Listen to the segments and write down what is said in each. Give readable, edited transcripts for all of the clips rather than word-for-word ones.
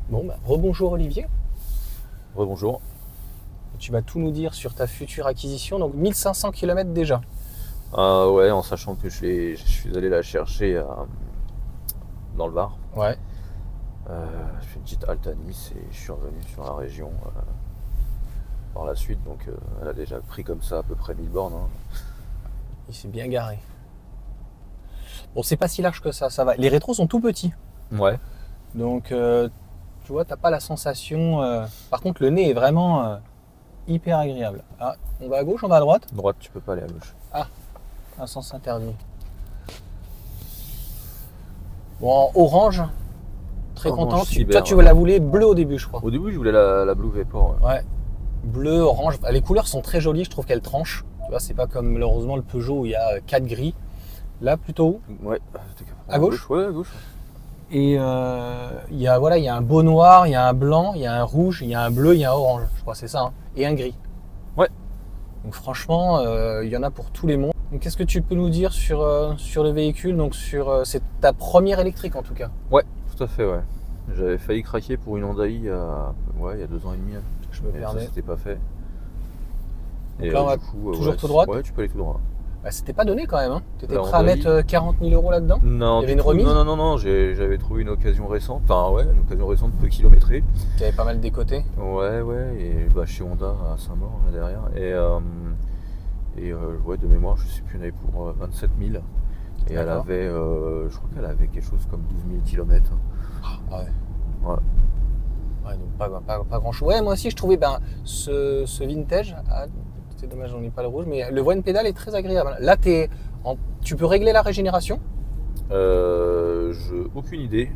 Bon, bah, rebonjour Olivier. Rebonjour. Tu vas tout nous dire sur ta future acquisition. Donc 1500 km déjà. Ouais, en sachant que je suis allé la chercher dans le Var. Ouais. Je fais une petite halte à Nice et je suis revenu sur la région par la suite. Donc elle a déjà pris comme ça à peu près 1000 bornes. Hein. Il s'est bien garé. Bon, c'est pas si large que ça va. Les rétros sont tout petits. Ouais. Donc, tu vois, t'as pas la sensation. Par contre, le nez est vraiment hyper agréable. Ah, on va à gauche, on va à droite? Droite, tu peux pas aller à gauche. Ah, un sens interdit. Bon, en orange, très Orange content. cyber, Toi, tu ouais. la voulais bleue au début, je crois. Au début, je voulais la Blue Vapor. Ouais. Ouais, bleu, orange. Les couleurs sont très jolies, je trouve qu'elles tranchent. Tu vois, c'est pas comme malheureusement le Peugeot où il y a 4 gris. Là, plutôt où? Ouais. À gauche? Ouais, à gauche. Et il y a, voilà, il y a un beau noir, il y a un blanc, il y a un rouge, il y a un bleu, il y a un orange. Je crois que c'est ça. Hein. Et un gris. Ouais. Donc franchement, il y en a pour tous les mondes. Donc, qu'est-ce que tu peux nous dire sur le véhicule? Donc c'est ta première électrique en tout cas. Ouais, tout à fait, ouais. J'avais failli craquer pour une Hyundai il y a 2 ans et demi. Je me Et ça, perdais. c'était pas fait. Donc là, on va du coup, toujours tout droit. Ouais, tu peux aller tout droit. Bah, c'était pas donné quand même. Hein. Tu étais La prêt à Hyundai. mettre 40 000 euros là-dedans? Non, Il y avait du une tout. remise? Non, j'avais trouvé une occasion récente. Enfin, ouais, une occasion récente peu kilométrée. Tu avais pas mal décoté. Ouais, et bah, chez Honda à Saint-Maur, là derrière. Ouais, de mémoire, je sais plus, il y en avait pour 27 000. Et elle D'accord. avait, je crois qu'elle avait quelque chose comme 12 000 km. Ah ouais. Ouais. Ouais, donc pas grand chose. Ouais, moi aussi je trouvais ce vintage, c'est dommage, j'en ai pas le rouge, mais le voie pédale est très agréable. Là, tu peux régler la régénération. Aucune idée.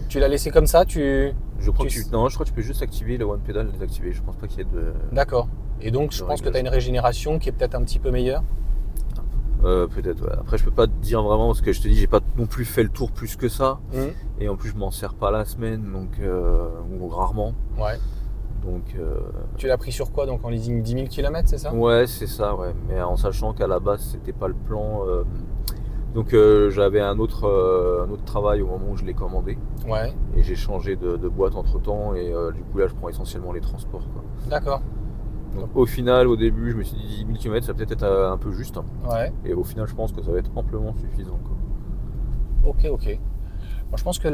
Tu l'as laissé comme ça, Je crois Tu- non, je crois que tu peux juste activer le One Pedal et le désactiver. Je pense pas qu'il y ait de. D'accord. Et donc je De pense que tu as réglage. une régénération qui est peut-être un petit peu meilleure. Peut-être, ouais. Après, je peux pas te dire vraiment parce que je te dis, j'ai pas non plus fait le tour plus que ça. Mhm. Et en plus, je m'en sers pas la semaine, donc ou rarement. Ouais. Donc, Tu l'as pris sur quoi? Donc en leasing 10 000 km, c'est ça? ouais, c'est ça, ouais. Mais en sachant qu'à la base, c'était pas le plan. Donc, j'avais un autre travail au moment où je l'ai commandé. Ouais. Et j'ai changé de boîte entre temps. Et du coup, là, je prends essentiellement les transports, quoi. D'accord. Donc, au final, au début, je me suis dit 10 000 km, ça va peut-être être un peu juste. Ouais. Et au final, je pense que ça va être amplement suffisant, quoi. Ok. Bon, je pense que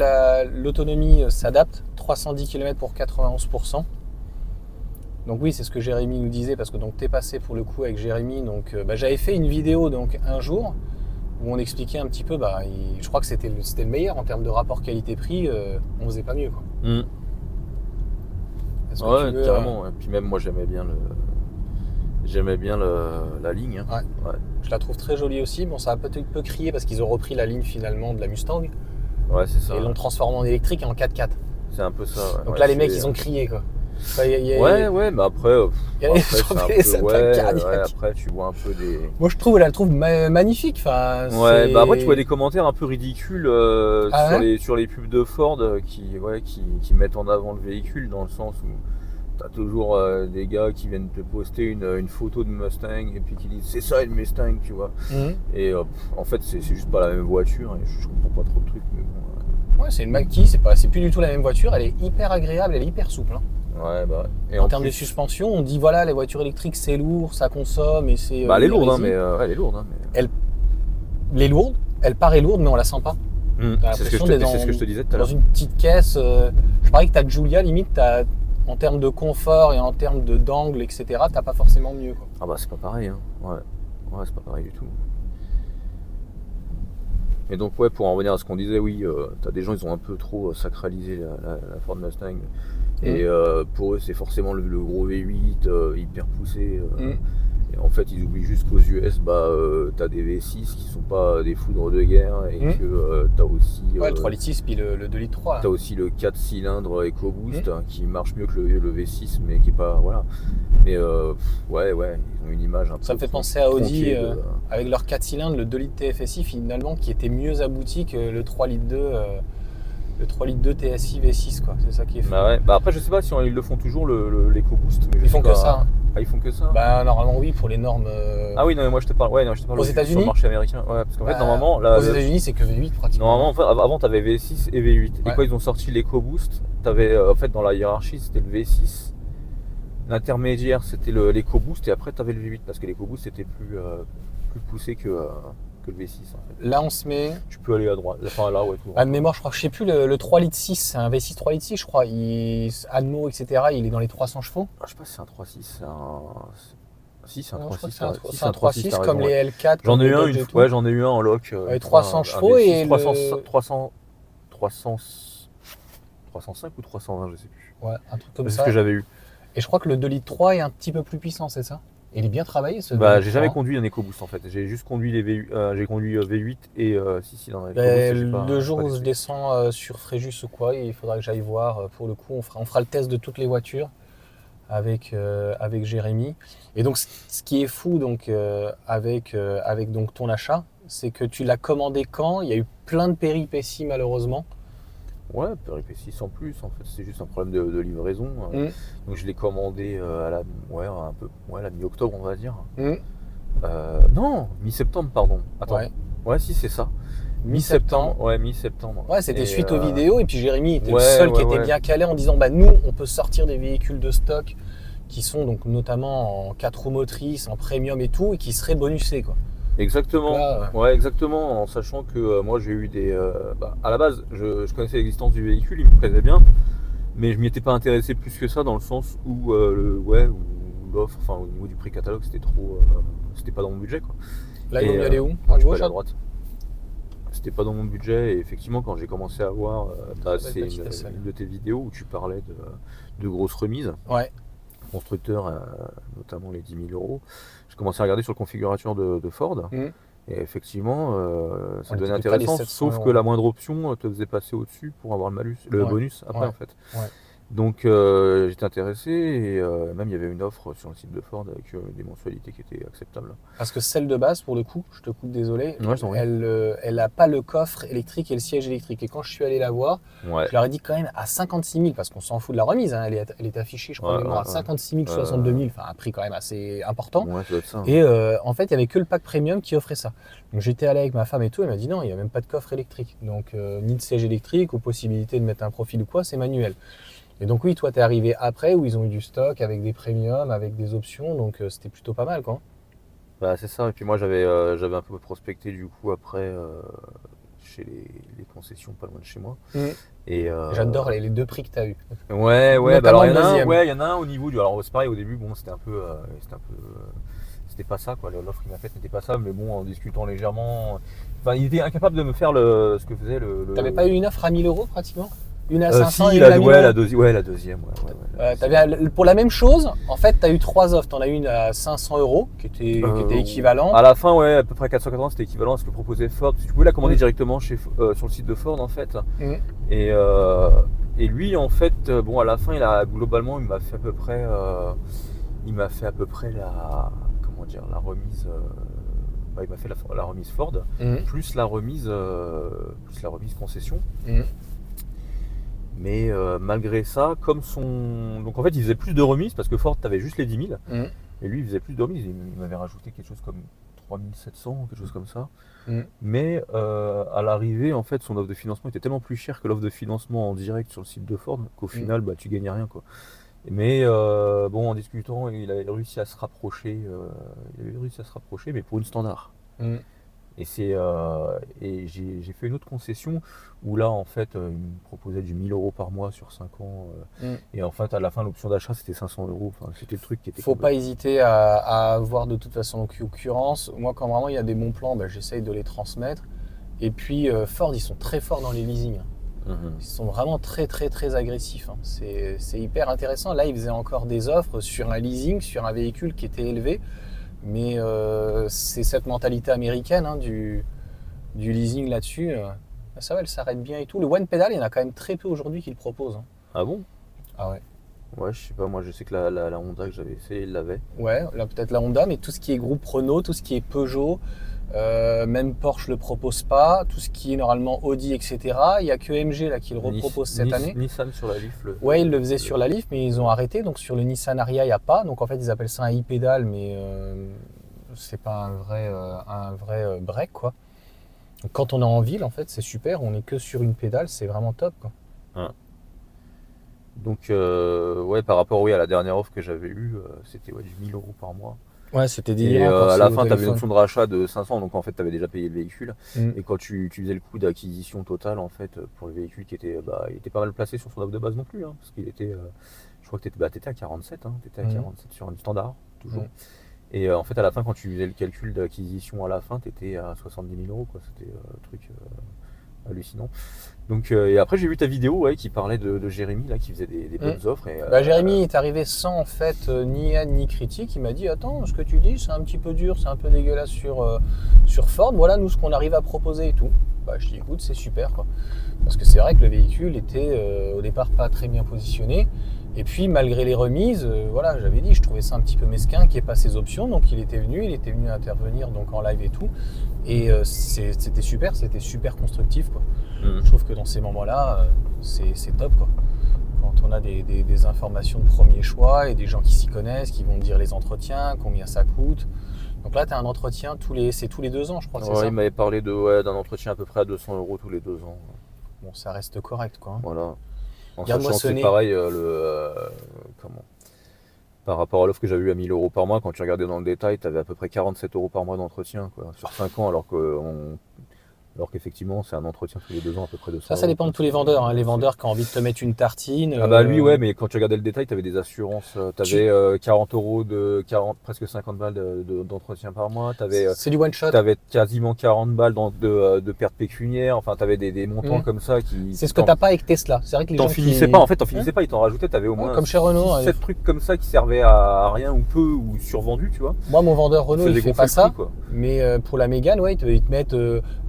l'autonomie s'adapte. 310 km pour 91%. Donc oui, c'est ce que Jérémy nous disait, parce que tu es passé pour le coup avec Jérémy. Donc j'avais fait une vidéo donc, un jour où on expliquait un petit peu, je crois que c'était le meilleur en termes de rapport qualité-prix, on faisait pas mieux. Quoi. Est-ce que Ouais, tu veux, carrément. Et puis même moi, j'aimais bien la ligne. Hein. Ouais. Je la trouve très jolie aussi. Bon, ça a peut-être peu crié parce qu'ils ont repris la ligne finalement de la Mustang Ouais, c'est ça. et l'ont transformée en électrique et en 4x4. C'est un peu ça. Ouais. Donc Ouais, là, les mecs, ils ont crié quoi. Enfin, Ouais, mais après, il y a les c'est un les peu. attaques cardiaques. Après, tu vois un peu des. Moi, je trouve, elle la trouve magnifique. Enfin, Ouais, après, tu vois des commentaires un peu ridicules Ah ouais sur les pubs de Ford qui mettent en avant le véhicule dans le sens où t'as toujours des gars qui viennent te poster une photo de Mustang et puis qui disent c'est ça une Mustang, tu vois. Mhm. Et en fait, c'est juste pas la même voiture et je comprends pas trop le truc, mais bon. Ouais, c'est une Mach-E, c'est plus du tout la même voiture, elle est hyper agréable, elle est hyper souple. Hein. Ouais, bah. Et En termes de suspension, on dit voilà, les voitures électriques c'est lourd, ça consomme et c'est. Bah, elle est lourde, hein, résine. mais elle est lourde, hein, mais. Elle est lourde, elle paraît lourde, mais on la sent pas. T'as C'est ce l'impression que d'être c'est ce que je te disais tout à dans l'heure. une petite caisse. Je parie que ta Giulia, limite, en termes de confort et en termes d'angle, etc., t'as pas forcément mieux. Quoi. Ah bah c'est pas pareil, hein. Ouais, c'est pas pareil du tout. Et donc ouais, pour en revenir à ce qu'on disait, oui, t'as des gens, ils ont un peu trop sacralisé la Ford Mustang. Et pour eux, c'est forcément le gros V8 hyper poussé. Et en fait, ils oublient juste qu'aux US, t'as des V6 qui sont pas des foudres de guerre et que t'as aussi. Ouais, le 3 litres 6 puis le 2 litres 3. Là. T'as aussi le 4 cylindres EcoBoost qui marche mieux que le V6, mais qui est pas. Voilà. Mais ouais, ils ont une image un peu. Ça me fait penser à Audi tronquée avec leur 4 cylindres, le 2 litres TFSI finalement, qui était mieux abouti que le 3 litres 2. Le 3 litres 2 TSI V6 quoi, c'est ça qui est fou. Bah ouais, après je sais pas si ils le font toujours l'EcoBoost. Ils font que ça. Hein. Ah, ils font que ça? Bah normalement oui, pour les normes. Ah oui, non, mais moi je te parle, Aux sur États-Unis le marché américain. Ouais, parce qu'en fait, Bah, normalement, aux États-Unis, c'est que V8 pratiquement. normalement, avant, tu avais V6 et V8. Ouais. Et quand ils ont sorti l'EcoBoost, tu avais, en fait, dans la hiérarchie, c'était le V6. L'intermédiaire, c'était l'EcoBoost. Et après, tu avais le V8. Parce que l'EcoBoost était plus poussé que le V6, en fait. Là, on se met. Tu peux aller à droite. Enfin, là, ouais, tout. Ah, de mémoire, je crois que je sais plus, le 3 litres 6, c'est un V6 3 litres 6, je crois. Admo, etc., il est dans les 300 chevaux. Ah, je sais pas si c'est un 3.6, c'est un. Si, c'est un Non, je crois 3.6. que c'est un 3.6 comme raison, les L4. J'en ai eu un, ouais, j'en ai eu un en loc. avec 300 chevaux V6, et 305 ou 320, je sais plus. Ouais, un truc comme C'est ça. ce que j'avais eu. Et je crois que le 2 litres 3 est un petit peu plus puissant, c'est ça? Et il est bien travaillé ce 2 Bah, litres j'ai jamais 3. conduit un EcoBoost en fait. J'ai juste conduit les V8, j'ai conduit V8 et si dans Ben, l'EcoBoost, j'ai pas. le jour pas où je testé. descends sur Fréjus ou quoi, il faudra que j'aille voir. Pour le coup, on fera le test de toutes les voitures avec Jérémy. Et donc, ce qui est fou donc, avec donc, ton achat, c'est que tu l'as commandé quand? Il y a eu plein de péripéties malheureusement. Ouais, péripéties sans plus en fait. C'est juste un problème de livraison. Mm. Donc je l'ai commandé à la mi-octobre, on va dire. Mm. Non, mi-septembre, pardon. Attends. Ouais. Ouais, si c'est ça. Mi-septembre. Ouais, mi-septembre. Ouais, c'était Et, suite aux vidéos. Et puis Jérémy était le seul qui était bien calé en disant bah, nous, on peut sortir des véhicules de stock qui sont donc notamment en 4 roues motrices, en premium et tout, et qui seraient bonusés, quoi. Exactement. Là, Ouais, exactement. En sachant que moi j'ai eu des. À la base, je connaissais l'existence du véhicule, il me plaisait bien, mais je m'y étais pas intéressé plus que ça dans le sens où où l'offre, enfin au niveau du prix catalogue, c'était trop. C'était pas dans mon budget quoi. là, ils vont y aller où? Tu À peux gauche, aller à droite. C'était pas dans mon budget et effectivement quand j'ai commencé à voir, c'est une de tes vidéos où tu parlais de grosses remises. Ouais. Constructeurs, notamment les 10 000 euros. J'ai commencé à regarder sur le configurateur de Ford. Mm. Et effectivement, ça devenait était pas les intéressant, 700 sauf euros. que la moindre option te faisait passer au-dessus pour avoir le bonus après Ouais. en fait. Ouais. Donc j'étais intéressé et même il y avait une offre sur le site de Ford avec des mensualités qui étaient acceptables. Parce que celle de base, pour le coup, je te coupe, désolé, Ouais, je t'en prie. elle n'a pas le coffre électrique et le siège électrique. Et quand je suis allé la voir, Ouais. je leur ai dit quand même à 56 000, parce qu'on s'en fout de la remise, hein, elle est affichée, je crois, Ouais, à 56 000, 62 000, enfin un prix quand même assez important. Ouais, ça doit être ça. Et en fait, il n'y avait que le pack premium qui offrait ça. Donc j'étais allé avec ma femme et tout, elle m'a dit non, il n'y a même pas de coffre électrique. Donc ni de siège électrique ou possibilité de mettre un profil ou quoi, c'est manuel. Et donc oui, toi, tu es arrivé après où ils ont eu du stock avec des premiums, avec des options, donc c'était plutôt pas mal, quoi. Bah, c'est ça, et puis moi j'avais un peu prospecté du coup après chez les concessions pas loin de chez moi. Et j'adore les 2 prix que tu as eu. Ouais, bah Notamment alors le il y en a un au niveau du. Alors c'est pareil au début, bon c'était un peu. C'était pas ça quoi, l'offre qu'il m'a faite n'était pas ça, mais bon en discutant légèrement. Enfin il était incapable de me faire ce que faisait le. T'avais pas eu une offre à 1000 euros pratiquement? Une à 500 si, et une à 1000 euros. la deuxième. Pour la même chose, en fait, tu as eu 3 offres. Tu en as une à 500 euros qui était équivalente. À la fin, ouais, à peu près 480, c'était équivalent à ce que proposait Ford. Tu pouvais la commander directement sur le site de Ford en fait. Et lui, en fait, bon, à la fin, il m'a fait à peu près la, comment dire, la remise. Il m'a fait la remise Ford plus la remise concession. Mais malgré ça, donc en fait, il faisait plus de remises parce que Ford, t'avais juste les 10 000. Et lui, il faisait plus de remises. Il m'avait rajouté quelque chose comme 3700, quelque chose comme ça. Mais à l'arrivée, en fait, son offre de financement était tellement plus chère que l'offre de financement en direct sur le site de Ford qu'au final, tu gagnais rien, quoi. Mais bon, en discutant, il avait réussi à se rapprocher. Mais pour une standard. Et j'ai fait une autre concession où là, en fait, il me proposait du 1000 euros par mois sur 5 ans. Et en fait, à la fin, l'option d'achat, c'était 500 euros. Enfin, c'était le truc qui était. Faut pas hésiter à avoir de toute façon en concurrence. Moi, quand vraiment il y a des bons plans, j'essaye de les transmettre. Et puis, Ford, ils sont très forts dans les leasings. Ils sont vraiment très, très, très agressifs. C'est hyper intéressant. Là, ils faisaient encore des offres sur un leasing, sur un véhicule qui était élevé. Mais c'est cette mentalité américaine du leasing là-dessus. Ça va, elle s'arrête bien et tout. Le one pedal, il y en a quand même très peu aujourd'hui qui le proposent. Ah bon? Ah ouais. Ouais, je sais pas, moi je sais que la Honda que j'avais essayé, il l'avait. Ouais, là peut-être la Honda, mais tout ce qui est groupe Renault, tout ce qui est Peugeot, Même Porsche le propose pas. Tout ce qui est normalement Audi, etc. Il n'y a que MG là, qui le repropose cette année. Nissan sur la Leaf. Ouais, ils le faisaient sur la Leaf, mais ils ont arrêté. Donc sur le Nissan Ariya, il n'y a pas. Donc en fait, ils appellent ça un e-pédale, mais c'est pas un vrai break, quoi. Donc, quand on est en ville, en fait, c'est super. On n'est que sur une pédale, c'est vraiment top, quoi. Ah. Donc, ouais, par rapport à la dernière offre que j'avais eue, c'était du 1000 € par mois. Ouais, c'était Et délirant. à la fin, tu avais une option de rachat de 500, donc en fait, tu avais déjà payé le véhicule. Mm. Et quand tu faisais le coût d'acquisition totale, en fait, pour le véhicule qui était, il était pas mal placé sur son offre de base non plus, hein, parce qu'il était, je crois que tu étais à 47, hein, tu étais à 47 sur un standard, toujours. Et en fait, à la fin, quand tu faisais le calcul d'acquisition à la fin, tu étais à 70 000 €, quoi. C'était un truc hallucinant. Donc, et après, j'ai vu ta vidéo qui parlait de Jérémy, là, qui faisait des bonnes offres. Et, Jérémy est arrivé sans en fait ni aide ni critique. Il m'a dit attends, ce que tu dis, c'est un petit peu dur, c'est un peu dégueulasse sur Ford. Voilà, nous, ce qu'on arrive à proposer et tout. Je dis écoute, c'est super, quoi. Parce que c'est vrai que le véhicule était au départ pas très bien positionné. Et puis malgré les remises, voilà, j'avais dit, je trouvais ça un petit peu mesquin qu'il n'y ait pas ces options. Donc il était venu intervenir donc en live et tout. Et c'était super constructif, quoi. Je trouve que dans ces moments-là, c'est top, quoi. Quand on a des informations de premier choix et des gens qui s'y connaissent, qui vont te dire les entretiens, combien ça coûte. Donc là, tu as un entretien c'est tous les 2 ans, je crois. Ouais, ça. Il m'avait parlé d'un entretien à peu près à 200 € tous les 2 ans. Bon, ça reste correct, quoi. Voilà. En Regarde-moi sachant que c'est pareil, par rapport à l'offre que j'avais eu à 1000 € par mois, quand tu regardais dans le détail, tu avais à peu près 47 € par mois d'entretien, quoi, sur 5 ans, alors qu'effectivement, c'est un entretien tous les 2 ans à peu près de ça. Ça dépend de tous les vendeurs. Hein. Les vendeurs qui ont envie de te mettre une tartine. Lui, ouais, mais quand tu regardais le détail, tu avais des assurances. Tu avais 40 € presque 50 balles d'entretien par mois. C'est du one shot. Tu avais quasiment 40 balles de pertes pécuniaires. Enfin, tu avais des montants comme ça qui. C'est ce que tu n'as pas avec Tesla. C'est vrai que les gens finissais pas. En fait, t'en finissais pas. Ils t'en rajoutaient. Tu avais au moins comme chez Renault, 7 trucs comme ça qui servaient à rien ou peu ou survendus, tu vois. Moi, mon vendeur Renault, il fait pas ça. Mais pour la Mégane, ils te mettent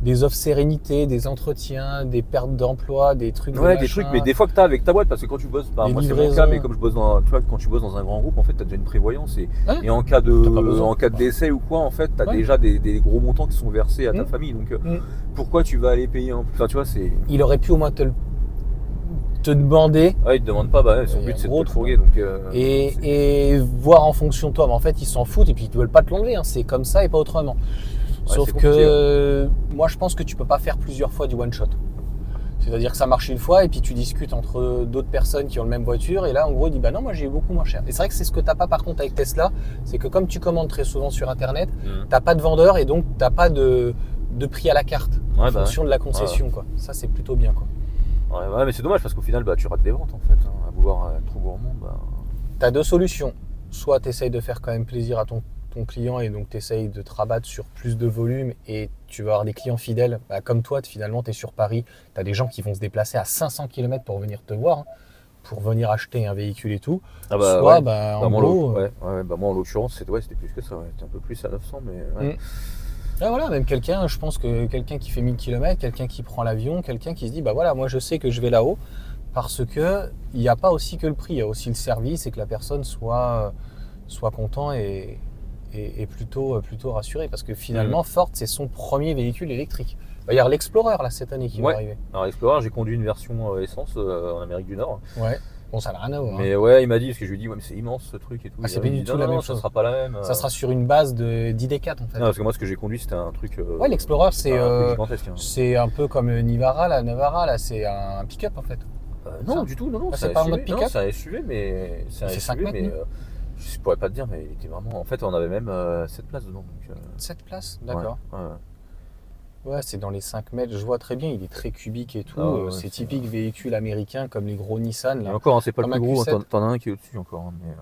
des offres sérénité, des entretiens, des pertes d'emploi, des trucs. Ouais, des trucs, mais des fois que t'as avec ta boîte, parce que quand tu bosses, moi c'est mon cas, mais comme je bosse quand tu bosses dans un grand groupe, en fait, t'as déjà une prévoyance et en cas de décès ou quoi, en fait, t'as déjà des gros montants qui sont versés à ta famille. Donc pourquoi tu vas aller payer Enfin, tu vois, c'est. Il aurait pu au moins te demander. Ouais, il te demande pas, son but c'est de te le fourguer. Donc, et voir en fonction de toi. Mais en fait, ils s'en foutent et puis ils veulent pas te l'enlever. Hein. C'est comme ça et pas autrement. Sauf que moi je pense que tu peux pas faire plusieurs fois du one shot. C'est-à-dire que ça marche une fois et puis tu discutes entre d'autres personnes qui ont la même voiture et là en gros il dit non, moi j'ai eu beaucoup moins cher. Et c'est vrai que c'est ce que t'as pas par contre avec Tesla, c'est que comme tu commandes très souvent sur internet, t'as pas de vendeur et donc t'as pas de prix à la carte en fonction de la concession, quoi. Ça c'est plutôt bien, quoi. Ouais, mais c'est dommage parce qu'au final tu rates des ventes en fait, à vouloir être trop gourmand. T'as 2 solutions. Soit t'essayes de faire quand même plaisir à ton client et donc tu essayes de te rabattre sur plus de volume et tu vas avoir des clients fidèles. Comme toi, finalement, tu es sur Paris, tu as des gens qui vont se déplacer à 500 km pour venir te voir, pour venir acheter un véhicule et tout. Soit, en gros... moi, en l'occurrence, c'était plus que ça. C'était un peu plus à 900, mais... Voilà, même je pense que quelqu'un qui fait 1000 km, quelqu'un qui prend l'avion, quelqu'un qui se dit, voilà, moi je sais que je vais là-haut, parce que il n'y a pas aussi que le prix, il y a aussi le service et que la personne soit content et plutôt rassuré, parce que finalement Ford c'est son premier véhicule électrique. Il va y avoir l'Explorer là cette année qui va arriver. Alors l'Explorer, j'ai conduit une version essence en Amérique du Nord. Ouais. Bon, ça n'a rien à voir. Mais ouais, il m'a dit, parce que je lui ai dit mais c'est immense ce truc et tout. C'est pas du tout la même chose. Ça sera pas la même. Ça sera sur une base d'ID4 en fait. Non, parce que moi ce que j'ai conduit c'était un truc. Ouais, l'Explorer c'est gigantesque. C'est un peu comme le Navara là, c'est un pick-up en fait. Non, du tout, non. C'est pas un mode pick-up. C'est un SUV, mais c'est un SUV, 5 mètres, mais je pourrais pas te dire, mais il était vraiment. En fait, on avait même 7 places dedans. 7 places, d'accord. Ouais, c'est dans les 5 mètres, je vois très bien, il est très cubique et tout. C'est typique véhicule américain comme les gros Nissan. Là. Et encore, c'est pas le plus gros, t'en as un qui est au-dessus encore. Mais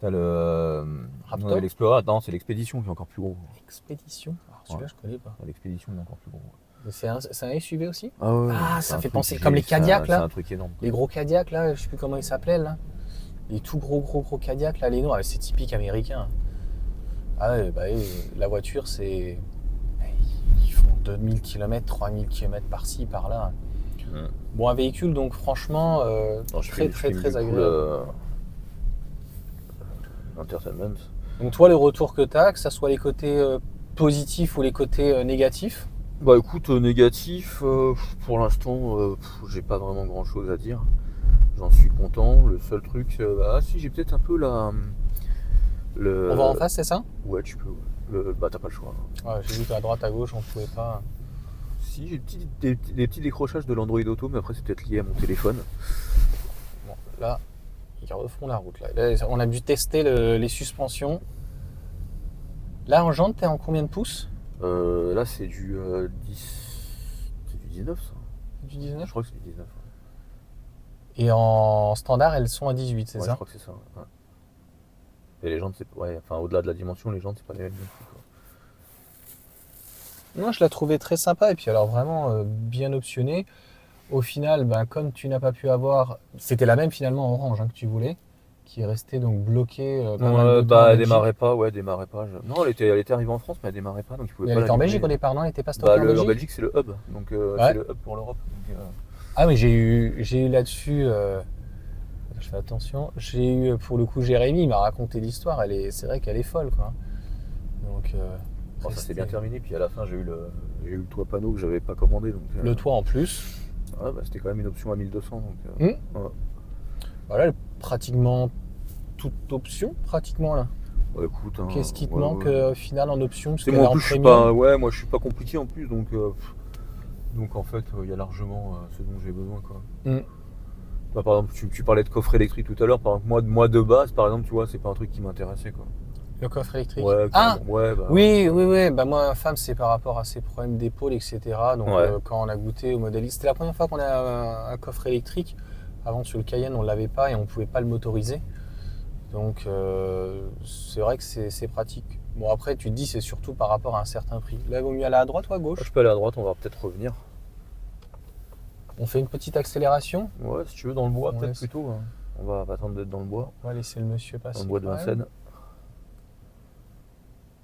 t'as le Raptor. L'Explorer, non, c'est l'Expédition qui est encore plus gros. L'expédition. Celui-là, je connais pas. L'Expédition est encore plus gros. C'est un SUV aussi. Ça fait penser comme les Cadillac là. C'est un truc énorme. Les gros Cadillac là, je sais plus comment ils s'appelaient là. Les tout gros Cadillac là, les noirs, c'est typique américain. La voiture c'est. Ils font 2000 km, 3000 km par-ci, par-là. Bon, un véhicule donc franchement très agréable. Entertainment. Donc toi le retour que tu as, que ça soit les côtés positifs ou les côtés négatifs? Bah écoute, négatif, pour l'instant, j'ai pas vraiment grand chose à dire. J'en suis content. Le seul truc, si j'ai peut-être un peu On va en face, c'est ça? Ouais, tu peux. Bah t'as pas le choix. Ouais, j'ai vu qu'à droite, à gauche, on pouvait pas. Si, j'ai des petits décrochages de l'Android Auto, mais après c'est peut-être lié à mon téléphone. Bon, là, ils refont la route. Là, on a dû tester les suspensions. Là, en jante, t'es en combien de pouces? Là c'est du 19 ça. Du 19? Je crois que c'est du 19. Et en standard, elles sont à 18, c'est Ouais, ça? je crois que c'est ça. Ouais. Et les jantes, au-delà de la dimension, les jantes, c'est pas les mêmes non plus, quoi. Moi, je la trouvais très sympa. Et puis, alors, vraiment bien optionnée. Au final, comme tu n'as pas pu avoir. C'était la même finalement orange que tu voulais, qui est restée donc bloquée pas mal de temps en Elle Belgique. démarrait pas, démarrait pas. Non, elle était arrivée en France, mais elle démarrait pas, donc il pouvait Mais pas elle était en l'allumer. Belgique au départ, non? Elle n'était pas stockée en En Belgique? Belgique, c'est le hub, donc Ouais. c'est le hub pour l'Europe. Donc, Ah, mais j'ai eu là-dessus. Je fais attention. J'ai eu pour le coup Jérémy, il m'a raconté l'histoire. C'est vrai qu'elle est folle, quoi. Donc. ça s'est bien terminé, puis à la fin, j'ai eu le toit panneau que j'avais pas commandé. Donc, Le toit en plus. ouais, c'était quand même une option à 1200. Donc, Ouais. ouais. Pratiquement toute option, pratiquement là. Bah, écoute, hein, Qu'est-ce qui te ouais, manque ouais. au final en option? Parce C'est qu'elle moi est en en plus, je suis premium. pas, moi je suis pas compliqué en plus, donc en fait, il y a largement ce dont j'ai besoin, quoi. Bah, par exemple, tu parlais de coffre électrique tout à l'heure. Par exemple, moi de base, par exemple, tu vois, c'est pas un truc qui m'intéressait, quoi. Le coffre électrique. Ouais, Ah ouais, bah, oui. Moi, ma femme, c'est par rapport à ses problèmes d'épaule, etc. Donc, Ouais. quand on a goûté au Model X, c'était la première fois qu'on a un coffre électrique. Avant, sur le Cayenne, on l'avait pas et on pouvait pas le motoriser. Donc, c'est vrai que c'est pratique. Bon, après, tu te dis, c'est surtout par rapport à un certain prix. Là, il vaut mieux aller à droite ou à gauche? je peux aller à droite, on va peut-être revenir. On fait une petite accélération. Ouais, si tu veux, dans le bois, Ouais, peut-être c'est- plutôt. Hein. On va attendre d'être dans le bois, On va laisser le monsieur passer. dans le bois de quand même. Vincennes.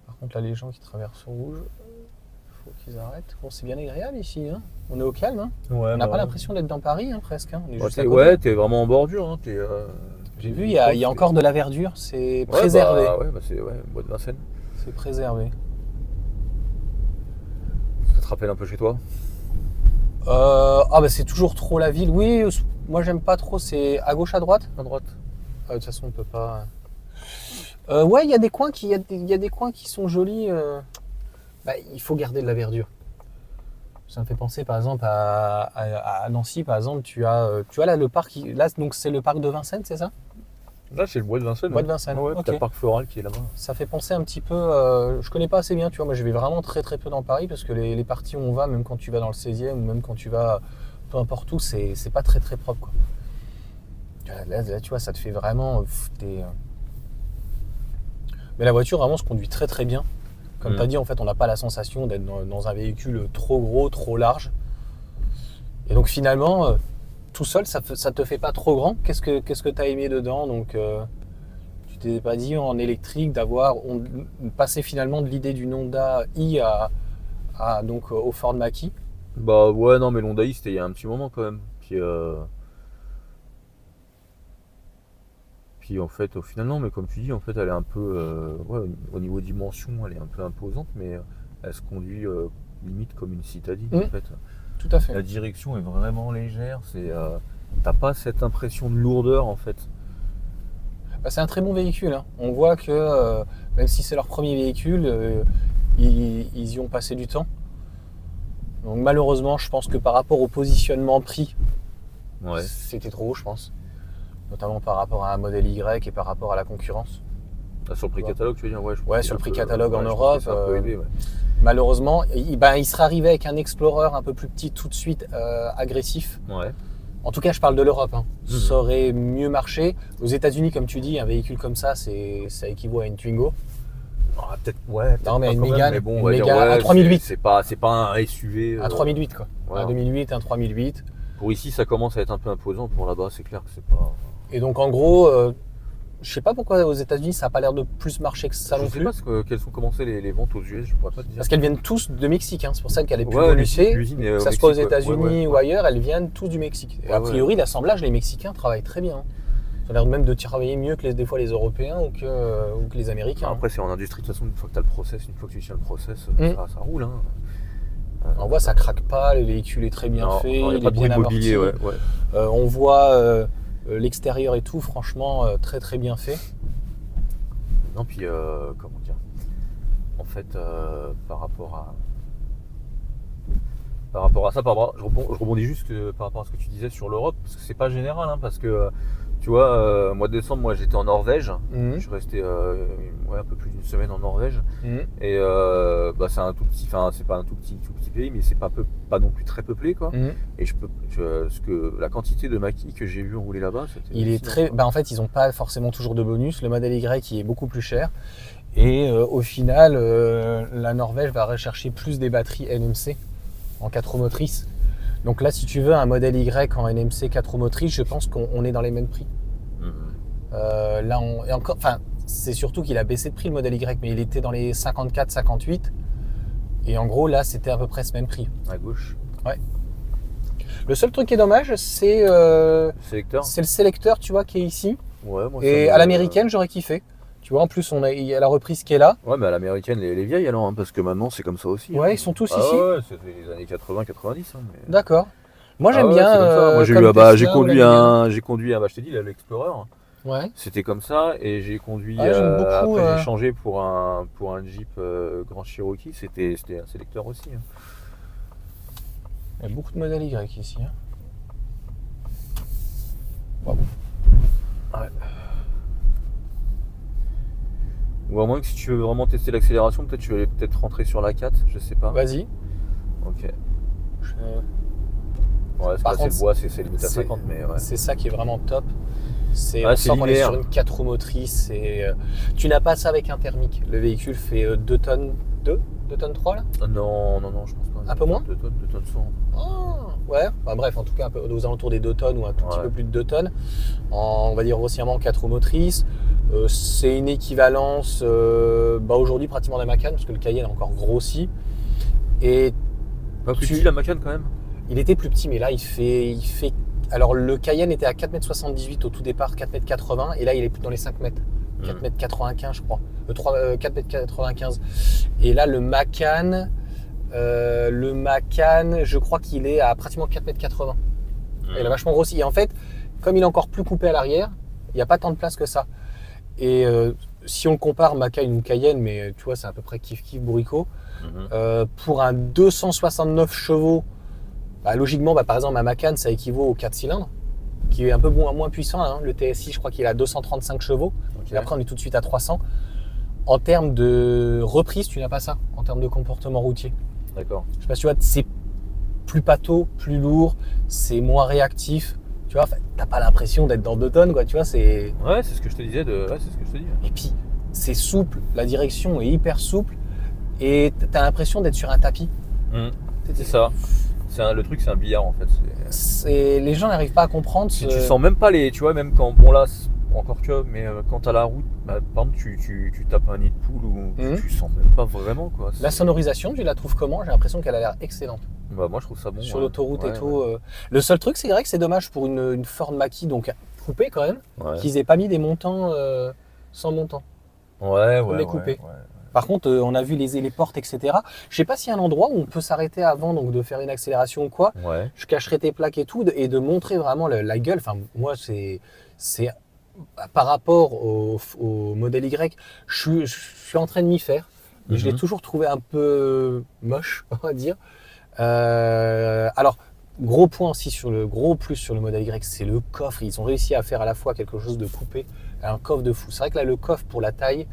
Par contre, là, les gens qui traversent au rouge, il faut qu'ils arrêtent. Bon, c'est bien agréable ici. Hein. On est au calme. Hein. Ouais, On n'a pas l'impression d'être dans Paris, hein, presque. Hein. On est juste à côté. Ouais, t'es vraiment en bordure. Hein. J'ai vu, il y a encore de la verdure. C'est préservé. C'est bois de Vincennes. C'est préservé. Ça te rappelle un peu chez toi? C'est toujours trop la ville. Oui, moi j'aime pas trop. C'est à gauche, à droite? À droite. De toute façon, on peut pas. Ouais, il y a des coins qui sont jolis. Il faut garder de la verdure. Ça me fait penser par exemple à Nancy, par exemple, tu as là le parc. Là, donc c'est le parc de Vincennes, c'est ça? Là, c'est le bois de Vincennes. Bois de Vincennes. Ouais, ok. t'as le parc floral qui est là-bas. Ça fait penser un petit peu. Je connais pas assez bien, tu vois. Moi, je vais vraiment très très peu dans Paris parce que les parties où on va, même quand tu vas dans le 16e ou même quand tu vas peu importe où, c'est pas très très propre, quoi. Là, tu vois, ça te fait vraiment. Mais la voiture vraiment se conduit très très bien. Comme tu as dit, en fait, on n'a pas la sensation d'être dans un véhicule trop gros, trop large. Et donc finalement, tout seul, ça te fait pas trop grand. Qu'est-ce que tu as aimé dedans? Donc, tu t'es pas dit en électrique on passait finalement de l'idée d'une Honda i donc au Ford Mach-E? Bah ouais, non, mais l'Honda i, c'était il y a un petit moment quand même. Puis en fait, au final, non, mais comme tu dis, en fait, elle est un peu, au niveau dimension, elle est un peu imposante, mais elle se conduit limite comme une citadine, en fait. Tout à fait. La direction est vraiment légère, t'as pas cette impression de lourdeur, en fait. C'est un très bon véhicule. Hein. On voit que même si c'est leur premier véhicule, ils y ont passé du temps. Donc malheureusement, je pense que par rapport au positionnement prix, c'était trop haut, je pense. Notamment par rapport à un modèle Y et par rapport à la concurrence. Ah, sur le prix catalogue, tu veux dire? Ouais, sur le prix catalogue en Europe. C'est un peu élevé, ouais. Malheureusement, il serait arrivé avec un Explorer un peu plus petit tout de suite, agressif. Ouais. En tout cas, je parle de l'Europe. Hein. Ça aurait mieux marché. Aux États-Unis, comme tu dis, un véhicule comme ça, ça équivaut à une Twingo. Ah, peut-être, ouais. Non, mais une quand même, Mégane, mais bon, une on va dire, Mégane, un 3008. C'est pas un SUV. Un 3008, quoi. Ouais. Un 2008, un 3008. Pour ici, ça commence à être un peu imposant. Pour là-bas, c'est clair que c'est pas. Et donc, en gros, je sais pas pourquoi aux États-Unis ça n'a pas l'air de plus marcher que ça non plus. Je sais pas quelles ont commencé les ventes aux US, je pourrais pas te dire. Parce qu'elles viennent tous de Mexique, hein. C'est pour ça qu'elle est plus bonusée. Que ça soit aux États-Unis ou ailleurs, elles viennent tous du Mexique. Et a priori, l'assemblage, les Mexicains travaillent très bien. Ça a l'air même de travailler mieux que des fois les Européens ou que les Américains. Après, c'est en industrie, de toute façon, une fois que tu as le process, une fois que tu tiens le process, ça roule. Hein. On voit, ça craque pas, le véhicule est très bien fait, il est bien amorti. On voit l'extérieur et tout, franchement, très très bien fait. Non, puis, comment dire, en fait, par rapport à ça, je rebondis juste par rapport à ce que tu disais sur l'Europe, parce que c'est pas général, hein, parce que tu vois, mois de décembre, moi j'étais en Norvège, je suis resté un peu plus d'une semaine en Norvège, et c'est un tout petit, enfin c'est pas un tout petit pays, mais c'est pas non plus très peuplé, quoi. Et la quantité de maquis que j'ai vu rouler là-bas, c'était en fait, ils ont pas forcément toujours de bonus. Le modèle Y est beaucoup plus cher. Et au final, la Norvège va rechercher plus des batteries NMC en 4 roues motrices. Donc là, si tu veux un modèle Y en NMC 4 roues motrices, je pense qu'on est dans les mêmes prix. Là, c'est surtout qu'il a baissé de prix le modèle Y, mais il était dans les 54, 58. Et en gros, là, c'était à peu près ce même prix. À gauche. Ouais. Le seul truc qui est dommage, c'est le sélecteur, tu vois, qui est ici. Ouais, moi, et à l'américaine, j'aurais kiffé. Tu vois, en plus, il y a la reprise qui est là. Ouais, mais à l'américaine, les vieilles alors, hein, parce que maintenant, c'est comme ça aussi. Ouais, ils sont tous ici. Ouais, c'était les années 80-90. Hein, mais... D'accord. Moi, j'aime bien. Moi, j'ai conduit je t'ai dit, l'Explorer. Ouais. C'était comme ça, et j'ai conduit. J'aime beaucoup, après, j'ai changé pour un Jeep Grand Cherokee. C'était un sélecteur aussi. Hein. Il y a beaucoup de modèles Y ici. Hein. Wow. Ouais. Ou à moins que si tu veux vraiment tester l'accélération, peut-être tu vas rentrer sur la 4, je sais pas. Vas-y. Ok. Ouais, c'est le bois, c'est limite à 50, mais ouais. C'est ça qui est vraiment top. On sent qu'on est sur une 4 roues motrices. Tu n'as pas ça avec un thermique. Le véhicule fait 2 tonnes 2 tonnes 3 là ? Non, je pense pas. Un peu moins ? 2 tonnes 100. Ouais, bref, en tout cas aux alentours des 2 tonnes ou un tout petit peu plus de 2 tonnes. On va dire grossièrement 4 roues motrices. C'est une équivalence aujourd'hui pratiquement d'un Macan, parce que le Cayenne a encore grossi. Et pas plus petit la Macan quand même ? Il était plus petit, mais là il fait. Alors le Cayenne était à 4,78 m au tout départ, 4,80 m, et là il est plus dans les 5 mètres. 4,95 m je crois. 4,95 m. Et là le Macan, je crois qu'il est à pratiquement 4,80 m. Il a vachement grossi. Et en fait, comme il est encore plus coupé à l'arrière, il n'y a pas tant de place que ça. Et si on le compare Macan ou Cayenne, mais tu vois, c'est à peu près kiff bourricot, pour un 269 chevaux, logiquement, par exemple, un Macan, ça équivaut au 4 cylindres, qui est un peu moins puissant. Hein. Le TSI, je crois qu'il a 235 chevaux. Okay. Et après, on est tout de suite à 300. En termes de reprise, tu n'as pas ça, en termes de comportement routier. D'accord. Je sais pas si tu vois, c'est plus pâteau, plus lourd, c'est moins réactif. Tu vois, t'as pas l'impression d'être dans 2 tonnes, quoi. Tu vois, c'est. Ouais, c'est ce que je te disais. Et puis, c'est souple, la direction est hyper souple, et t'as l'impression d'être sur un tapis. C'est ça. Le truc, c'est un billard en fait. Les gens n'arrivent pas à comprendre. Tu sens même pas tu vois, même quand, bon là, encore que, mais quand t'as la route, par exemple, tu tapes un nid de poule ou tu sens même pas vraiment, quoi. La sonorisation, tu la trouves comment ? J'ai l'impression qu'elle a l'air excellente. Moi, je trouve ça bon. Sur l'autoroute et tout. Le seul truc, c'est vrai que c'est dommage pour une Ford Mach-E, donc coupée quand même, qu'ils aient pas mis des montants sans montant. Ouais. Coupés. Par contre, on a vu les portes, etc. Je sais pas s'il y a un endroit où on peut s'arrêter avant, donc de faire une accélération ou quoi. Ouais. Je cacherai tes plaques et tout, et de montrer vraiment la gueule. Enfin, moi, c'est par rapport au modèle Y, je suis en train de m'y faire. Mais je l'ai toujours trouvé un peu moche, on va dire. Alors, gros point aussi gros plus sur le modèle Y, c'est le coffre. Ils ont réussi à faire à la fois quelque chose de coupé, un coffre de fou. C'est vrai que là, le coffre pour la taille,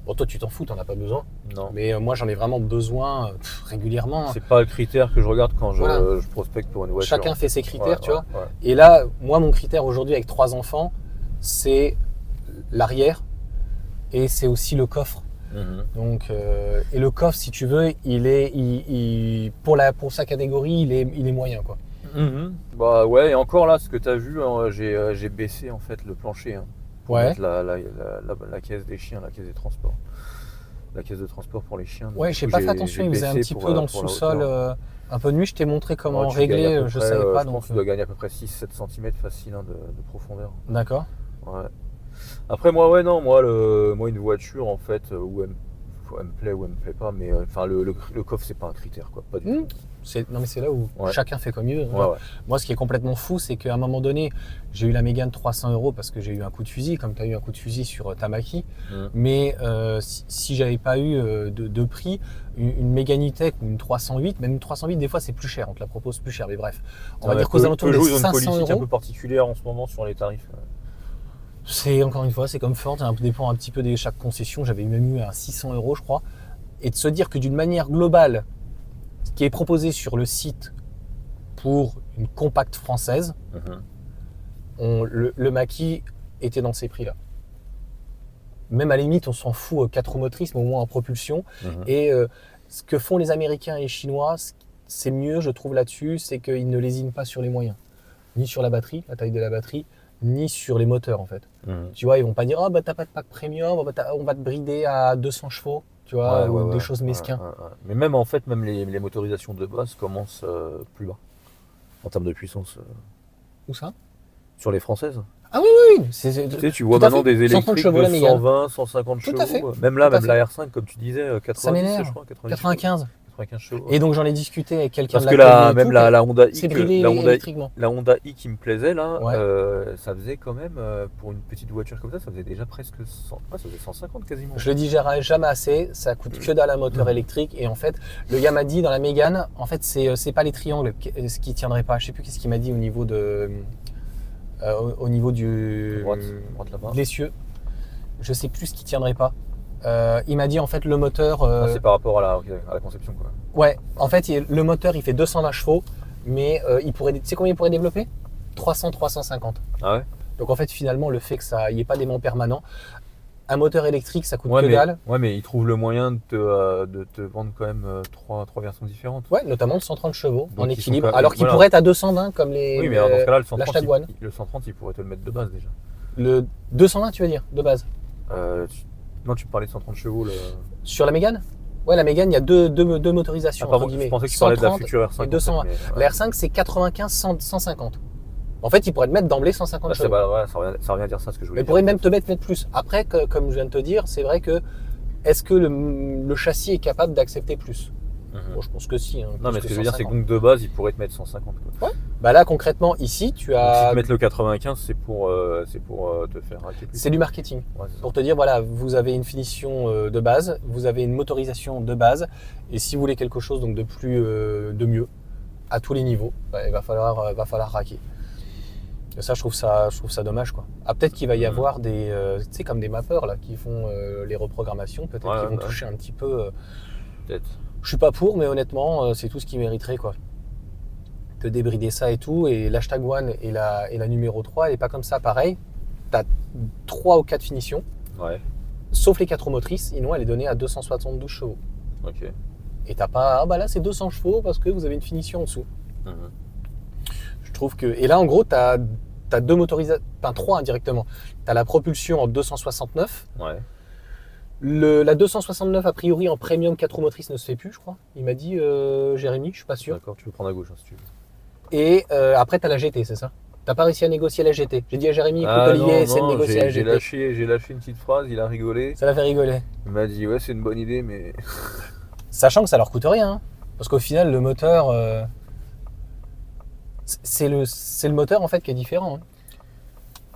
bon, toi tu t'en fous, t'en as pas besoin. Non. Mais moi, j'en ai vraiment besoin régulièrement. C'est pas le critère que je regarde quand je prospecte pour une voiture. Chacun fait ses critères, tu vois. Ouais. Et là, moi, mon critère aujourd'hui avec 3 enfants, c'est l'arrière et c'est aussi le coffre. Donc, et le coffre, si tu veux, pour sa catégorie, il est moyen, quoi. Bah ouais, et encore là, ce que tu as vu, hein, j'ai baissé en fait le plancher pour mettre la caisse des chiens, la caisse des transports. La caisse de transport pour les chiens. Ouais, j'ai pas fait attention, il faisait un petit peu dans le sous-sol, un peu de nuit. Je t'ai montré comment régler, je savais pas. Je pense que tu dois gagner à peu près 6-7 cm facile de profondeur. D'accord. Ouais. Après, moi, ouais, non, moi, une voiture, en fait, où elle me plaît ou elle me plaît pas, mais enfin, le coffre, c'est pas un critère, quoi. Pas du tout. Non, mais c'est là où chacun fait comme il veut. Ouais, ouais. Moi, ce qui est complètement fou, c'est qu'à un moment donné, j'ai eu la Mégane 300 € parce que j'ai eu un coup de fusil, comme tu as eu un coup de fusil sur Tamaki. Mais si j'avais pas eu de prix, une Mégane E-Tech ou une 308, même une 308, des fois, c'est plus cher. On te la propose plus cher. Mais bref, on va dire qu'aux alentours de 500 ils ont une politique un €. peu particulière en ce moment sur les tarifs. C'est encore une fois, c'est comme Ford, ça dépend un petit peu de chaque concession. J'avais même eu à 600 €, je crois. Et de se dire que d'une manière globale, ce qui est proposé sur le site pour une compacte française, le Mach-E était dans ces prix-là. Même à la limite, on s'en fout 4 roues motrices, mais au moins en propulsion. Et ce que font les Américains et les Chinois, c'est mieux, je trouve, là-dessus, c'est qu'ils ne lésinent pas sur les moyens. Ni sur la batterie, la taille de la batterie, ni sur les moteurs, en fait. Tu vois, ils vont pas dire « Ah, bah t'as pas de pack premium, on va te brider à 200 chevaux ». Tu vois, ou des choses mesquins. Mais même en fait, même les motorisations de base commencent plus bas en termes de puissance. Où ça? Sur les françaises. Ah oui. Tu sais, tu vois maintenant des électriques 130 chevaux, de 120, 150 chevaux. Même là, même la R5, comme tu disais, 90, je crois, 95 chevaux. Et donc j'en ai discuté avec quelqu'un de la même la Honda i, c'est bridé électriquement. La Honda i qui me plaisait là, ça faisait quand même pour une petite voiture comme ça faisait déjà presque 100, ça faisait 150 quasiment. Je le digérerai jamais assez, ça coûte que dalle un moteur électrique et en fait le gars m'a dit dans la Mégane, en fait c'est pas les triangles ce qui tiendrait pas, je sais plus qu'est-ce qu'il m'a dit au niveau de au niveau du droite là-bas. L'essieu, je sais plus ce qui tiendrait pas. Il m'a dit en fait le moteur. C'est par rapport à la conception quoi. Ouais, en fait le moteur il fait 220 chevaux, mais il pourrait, tu sais combien il pourrait développer? 300-350. Ah ouais. Donc en fait finalement le fait que ça y ait pas d'aimant permanent, un moteur électrique ça coûte que dalle. Ouais, mais il trouve le moyen de te vendre quand même trois versions différentes. Ouais, notamment de 130 chevaux donc en équilibre, alors qu'il pourrait être à 220 comme les. Oui, mais alors dans ce cas-là le 130 il pourrait te le mettre de base déjà. Le 220 tu veux dire de base? Non, tu parlais de 130 chevaux. Sur la Mégane? Ouais, la Mégane, il y a deux motorisations. Pardon, je pensais que tu parlais de la future R5. Et 220. La R5, c'est 95-150. En fait, il pourrait te mettre d'emblée 150 chevaux. Ça revient à dire ça, ce que je voulais dire. Mais il pourrait même te mettre plus. Après, comme je viens de te dire, c'est vrai que est-ce que le châssis est capable d'accepter plus? Bon, je pense que si. Non, mais ce que je veux dire, c'est que donc de base, il pourrait te mettre 150. Quoi. Ouais. Bah là, concrètement, ici, tu as. Donc, si tu mets le 95, c'est pour te faire raquer plus. C'est du marketing. Ouais, pour te dire, voilà, vous avez une finition de base, vous avez une motorisation de base, et si vous voulez quelque chose donc de plus, de mieux, à tous les niveaux, bah, il va falloir raquer. Et ça, je trouve ça dommage, quoi. Ah, peut-être qu'il va y avoir des, tu sais, comme des mappeurs là, qui font les reprogrammations, peut-être qu'ils vont toucher un petit peu. Peut-être. Je suis pas pour, mais honnêtement, c'est tout ce qui mériterait, quoi. De débrider ça et tout. Et l'Hashtag One et la numéro 3, elle n'est pas comme ça. Pareil, tu as 3 ou 4 finitions, sauf les 4 motrices, sinon elle est donnée à 272 chevaux. Ok. Et t'as pas, ah bah là c'est 200 chevaux parce que vous avez une finition en dessous. Je trouve que. Et là, en gros, tu as 2 motorisations, enfin 3 indirectement. Tu as la propulsion en 269. Ouais. La 269, a priori, en premium 4 roues motrices ne se fait plus, je crois. Il m'a dit, Jérémy, je suis pas sûr. D'accord, tu peux prendre à gauche si tu veux. Et après, tu as la GT, c'est ça? T'as pas réussi à négocier la GT? J'ai dit à Jérémy, écoute, Olivier, essaie de négocier la GT. J'ai lâché une petite phrase, il a rigolé. Ça l'a fait rigoler. Il m'a dit, ouais, c'est une bonne idée, mais. Sachant que ça leur coûte rien. Hein, parce qu'au final, le moteur. C'est le moteur, en fait, qui est différent. Hein.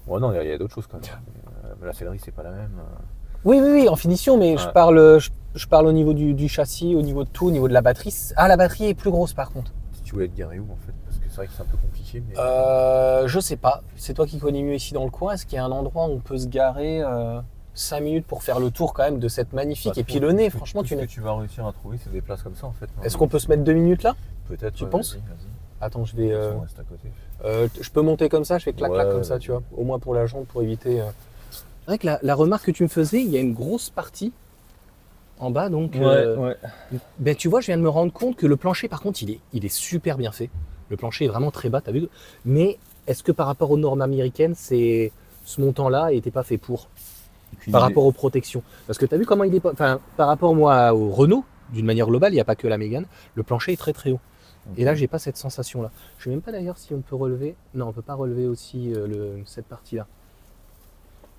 Ouais, non, il y a d'autres choses quand même. La sellerie, c'est pas la même. Oui, en finition, mais je parle au niveau du châssis, au niveau de tout, au niveau de la batterie. Ah, la batterie est plus grosse par contre. Si tu voulais être garé où en fait? Parce que c'est vrai que c'est un peu compliqué. Mais... je sais pas. C'est toi qui connais mieux ici dans le coin. Est-ce qu'il y a un endroit où on peut se garer 5 minutes pour faire le tour quand même de cette magnifique épilonnée? Franchement, ce que tu vas réussir à trouver, c'est des places comme ça en fait. Est-ce qu'on peut se mettre 2 minutes là? Peut-être. Tu penses? Vas-y. Attends, je vais. Reste à côté. Je peux monter comme ça, je fais clac-clac comme ça, tu vois. Au moins pour la jambe, pour éviter. C'est vrai que la remarque que tu me faisais, il y a une grosse partie en bas, donc. Ben, tu vois, je viens de me rendre compte que le plancher, par contre, il est super bien fait. Le plancher est vraiment très bas, t'as vu? Mais est-ce que par rapport aux normes américaines, ce montant-là n'était pas fait pour? Par rapport aux protections? Parce que t'as vu comment il est pas. Enfin, par rapport moi au Renault, d'une manière globale, il n'y a pas que la Mégane, le plancher est très très haut. Et là, j'ai pas cette sensation-là. Je sais même pas d'ailleurs si on peut relever. Non, on peut pas relever aussi cette partie-là.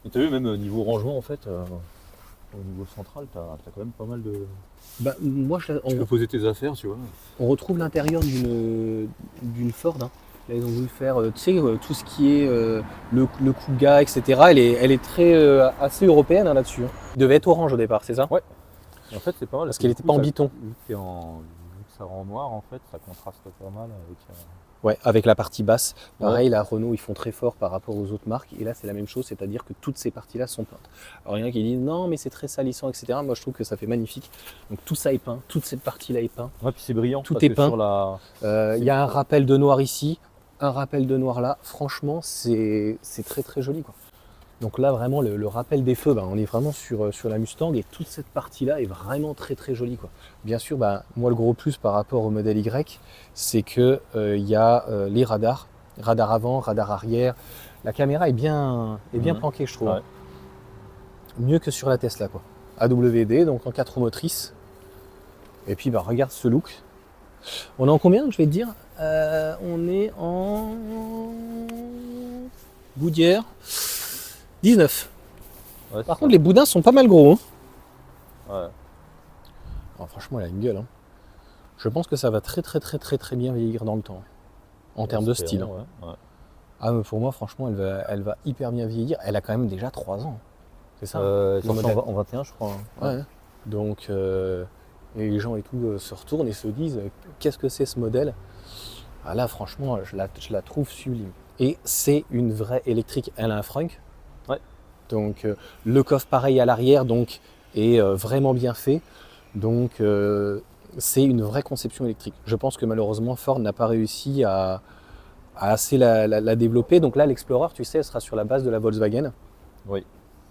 Et t'as vu, même au niveau rangement, en fait, au niveau central, t'as quand même pas mal de... Bah, moi, Tu peux poser tes affaires, tu vois. on retrouve l'intérieur d'une Ford. Hein. Là, ils ont voulu faire, tu sais, tout ce qui est le Kuga, etc. Elle est très assez européenne hein, là-dessus. Hein. Il devait être orange au départ, c'est ça? Ouais. Et en fait, c'est pas mal. Parce qu'elle n'était pas en biton. Vu que ça rend noir, en fait, ça contraste pas mal avec... Ouais, avec la partie basse. Pareil, la Renault, ils font très fort par rapport aux autres marques. Et là, c'est la même chose, c'est-à-dire que toutes ces parties-là sont peintes. Alors, il y en a qui disent non, mais c'est très salissant, etc. Moi, je trouve que ça fait magnifique. Donc, tout ça est peint, toute cette partie-là est peinte. Ouais, puis c'est brillant. Tout est peint. Sur Il y a un rappel de noir ici, un rappel de noir là. Franchement, c'est très très joli, quoi. Donc là, vraiment, le rappel des feux, on est vraiment sur la Mustang et toute cette partie-là est vraiment très très jolie, quoi. Bien sûr, moi, le gros plus par rapport au modèle Y, c'est que y a les radars, radar avant, radar arrière. La caméra est bien planquée, je trouve. Ouais. Mieux que sur la Tesla, quoi. AWD, donc en 4 roues motrices. Et puis, regarde ce look. On est en combien, je vais te dire on est en Goodyear 19. Ouais, Par contre, les boudins sont pas mal gros. Hein. Ouais. Alors, franchement, elle a une gueule. Hein. Je pense que ça va très très très très très bien vieillir dans le temps. En termes de style. Hein. Ouais. Ah, mais pour moi, franchement, elle va hyper bien vieillir. Elle a quand même déjà 3 ans. C'est ça En 21, je crois. Hein. Ouais. Donc, et les gens et tout se retournent et se disent qu'est-ce que c'est ce modèle? Ah là, franchement, je la trouve sublime. Et c'est une vraie électrique. Elle a un frunk. Ouais. Donc, le coffre pareil à l'arrière donc, est vraiment bien fait. Donc, c'est une vraie conception électrique. Je pense que malheureusement, Ford n'a pas réussi à assez la développer. Donc là, l'Explorer, tu sais, elle sera sur la base de la Volkswagen. Oui.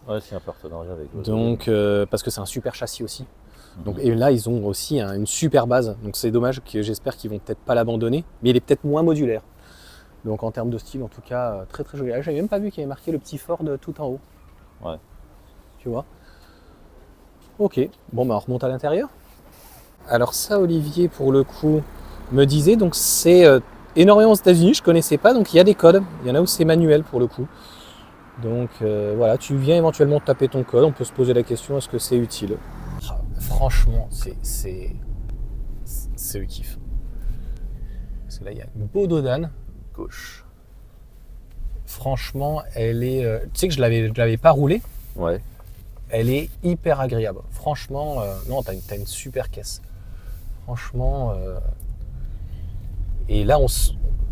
Ouais, c'est un partenariat avec Donc, parce que c'est un super châssis aussi. Donc, et là, ils ont aussi une super base. Donc, c'est dommage que j'espère qu'ils vont peut-être pas l'abandonner. Mais il est peut-être moins modulaire. Donc, en termes de style, en tout cas, très très joli. Ah, j'avais même pas vu qu'il y avait marqué le petit Ford tout en haut. Ouais. Tu vois? Ok. Bon, on remonte à l'intérieur. Alors ça, Olivier, pour le coup, me disait, donc c'est énormément aux États-Unis, je connaissais pas, donc il y a des codes. Il y en a où c'est manuel pour le coup. Donc voilà, tu viens éventuellement taper ton code, on peut se poser la question, est-ce que c'est utile? Franchement, c'est le kiff. Parce que là, il y a une beau dodane Gauche. Franchement, elle est... tu sais que je l'avais pas roulée. Ouais. Elle est hyper agréable. Franchement, non, t'as une super caisse. Franchement... Et là,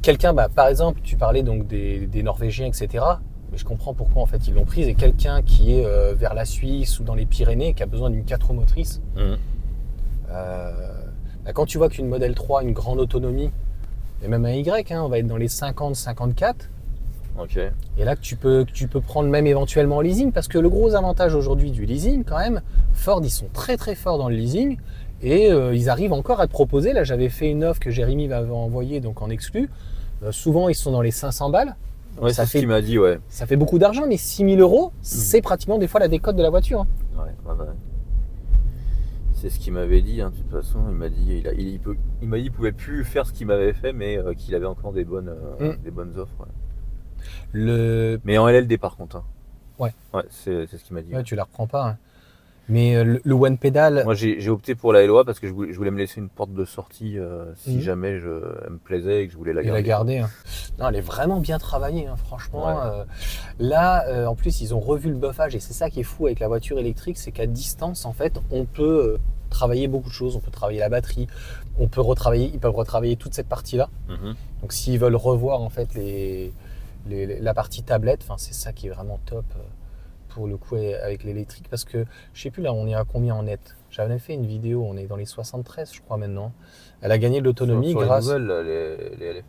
quelqu'un, par exemple, tu parlais donc des Norvégiens, etc. Mais je comprends pourquoi en fait ils l'ont prise. Et quelqu'un qui est vers la Suisse ou dans les Pyrénées, qui a besoin d'une 4 roues motrices, quand tu vois qu'une Model 3 a une grande autonomie, et même un Y, on va être dans les 50-54. Ok. Et là que tu peux prendre même éventuellement en leasing, parce que le gros avantage aujourd'hui du leasing, quand même, Ford, ils sont très très forts dans le leasing. Et ils arrivent encore à te proposer. Là, j'avais fait une offre que Jérémy m'avait envoyée donc en exclu. Souvent, ils sont dans les 500 balles. Ouais, c'est ce qu'il m'a dit, ouais. Ça fait beaucoup d'argent, mais 6 000 €, c'est pratiquement des fois la décote de la voiture. Hein. Ouais. C'est ce qu'il m'avait dit, hein, de toute façon. Il m'a dit qu'il pouvait plus faire ce qu'il m'avait fait, mais qu'il avait encore des bonnes offres. Ouais. Mais en LLD par contre. Hein. Ouais. Ouais, c'est ce qu'il m'a dit. Ouais, tu la reprends pas. Hein. Mais le one pedal. Moi, j'ai opté pour la LOA parce que je voulais me laisser une porte de sortie si jamais elle me plaisait et que je voulais la garder. Hein. Non, elle est vraiment bien travaillée, hein, franchement. Ouais. Là, en plus, ils ont revu le buffage et c'est ça qui est fou avec la voiture électrique, c'est qu'à distance, en fait, on peut travailler beaucoup de choses. On peut travailler la batterie, ils peuvent retravailler toute cette partie-là. Donc, s'ils veulent revoir en fait la partie tablette, c'est ça qui est vraiment top. Pour le coup avec l'électrique, parce que je sais plus là on est à combien en net. J'avais fait une vidéo, on est dans les 73 je crois maintenant. Elle a gagné de l'autonomie grâce... les nouvelles, les LFP.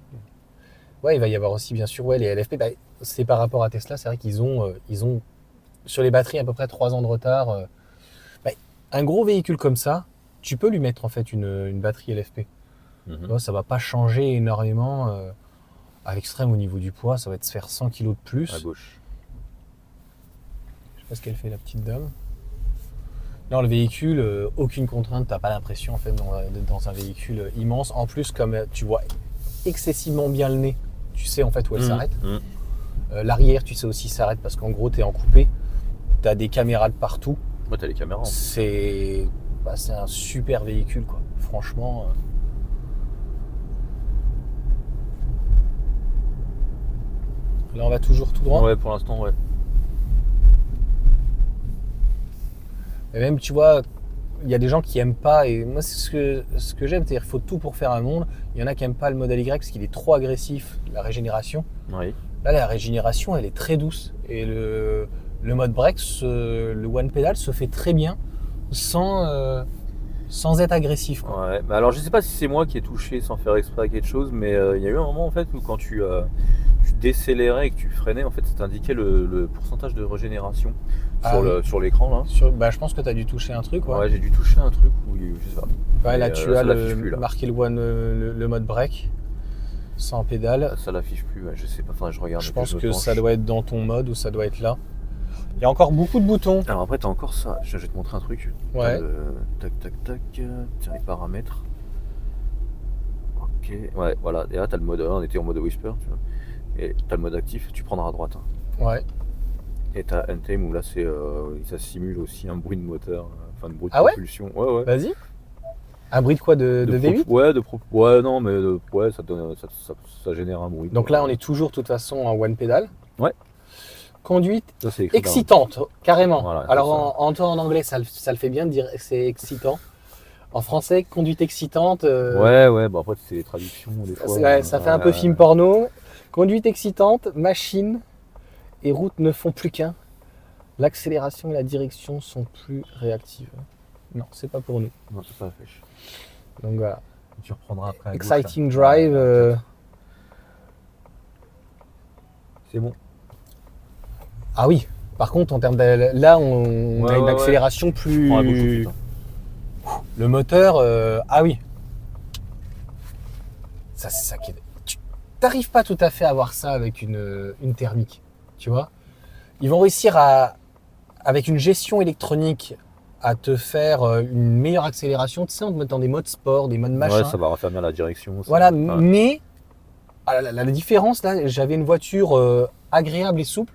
Ouais, il va y avoir aussi bien sûr les LFP. C'est par rapport à Tesla, c'est vrai qu'ils ont sur les batteries à peu près 3 ans de retard. Un gros véhicule comme ça, tu peux lui mettre en fait une batterie LFP. Ça va pas changer énormément à l'extrême au niveau du poids, ça va te faire 100 kg de plus. À gauche. Je sais pas ce qu'elle fait la petite dame. Non, le véhicule, aucune contrainte, t'as pas l'impression en fait d'être dans un véhicule immense. En plus, comme tu vois excessivement bien le nez, tu sais en fait où elle s'arrête. L'arrière, tu sais aussi, s'arrête parce qu'en gros, tu es en coupé. Tu as des caméras de partout. Ouais, t'as les caméras. C'est un super véhicule, quoi. Franchement. Là, on va toujours tout droit. Ouais, pour l'instant, ouais. Et même, tu vois, il y a des gens qui aiment pas. Et moi, c'est ce que j'aime, c'est-à-dire qu'il faut tout pour faire un monde. Il y en a qui aiment pas le modèle Y parce qu'il est trop agressif, la régénération. Oui. Là, la régénération, elle est très douce. Et le mode break, le one pedal se fait très bien sans être agressif, quoi. Ouais, mais alors je sais pas si c'est moi qui ai touché sans faire exprès à quelque chose, mais il y a eu un moment en fait où quand tu décélérais et que tu freinais, en fait ça t'indiquait le pourcentage de régénération sur l'écran là. Je pense que tu as dû toucher un truc. Ouais, j'ai dû toucher un truc où je sais pas. Ouais, là, tu as plus, là. marqué le mode break sans pédale. Ça l'affiche plus, ouais, je sais pas, enfin je regarde. Je pense que ça doit être dans ton mode ou ça doit être là. Il y a encore beaucoup de boutons. Alors après t'as encore ça, je vais te montrer un truc. Ouais. Tac, tiens les paramètres. Ok, ouais, voilà, et là t'as le mode, on était en mode whisper, tu vois. Et t'as le mode actif, tu prendras à droite. Ouais. Et t'as Anthem où là ça simule aussi un bruit de moteur, enfin de bruit de Ah ouais propulsion. Ouais. Vas-y. Un bruit de quoi, de V8? Ouais, non, mais ouais, ça donne, ça génère un bruit. Donc là, on est toujours de toute façon en one pedal. Ouais. Conduite Ça, c'est écrit excitante, carrément. Voilà, alors en anglais, ça le fait bien de dire que c'est excitant. En français, conduite excitante. Ouais, bon après c'est les traductions des fois. Ouais, ça fait un peu film porno. Conduite excitante, machine et route ne font plus qu'un. L'accélération et la direction sont plus réactives. Non, c'est pas pour nous. Non, c'est pas la fèche. Donc voilà. Tu reprendras après. À Exciting gauche, drive. C'est bon. Ah oui. Par contre, en termes là, on a une accélération plus. Prends la gauche tout de suite, Le moteur, ah oui. Ça, c'est ça qui est. Tu n'arrives pas tout à fait à avoir ça avec une thermique, tu vois. Ils vont réussir avec une gestion électronique, à te faire une meilleure accélération, tu sais, en te mettant des modes sport, des modes machin. Ouais, ça va raffermir la direction. Voilà, ouais. mais la différence, là, j'avais une voiture agréable et souple.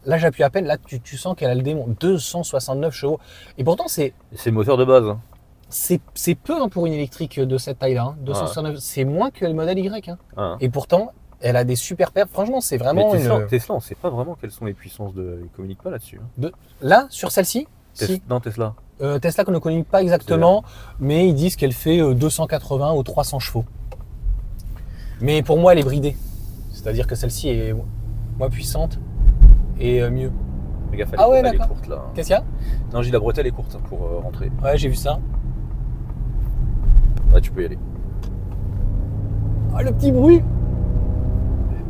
Là, j'appuie à peine. Là, tu sens qu'elle a le démon. 269 chevaux. Et pourtant, c'est le moteur de base. C'est peu hein, pour une électrique de cette taille-là. Hein. 269, c'est moins que le modèle Y. Hein. Et pourtant, elle a des super perfs. Franchement, c'est vraiment Tesla, on ne sait pas vraiment quelles sont les puissances de. Ils ne communiquent pas là-dessus. Là, sur celle-ci si. Non, Tesla. Tesla qu'on ne communique pas exactement, mais ils disent qu'elle fait 280 ou 300 chevaux. Mais pour moi, elle est bridée. C'est-à-dire que celle-ci est moins puissante et mieux. Les gars, ouais, elle est courte là. Qu'est-ce qu'il y a? Non, j'ai dit la bretelle est courte pour rentrer. Ouais, j'ai vu ça. Ouais, tu peux y aller. Ah, le petit bruit.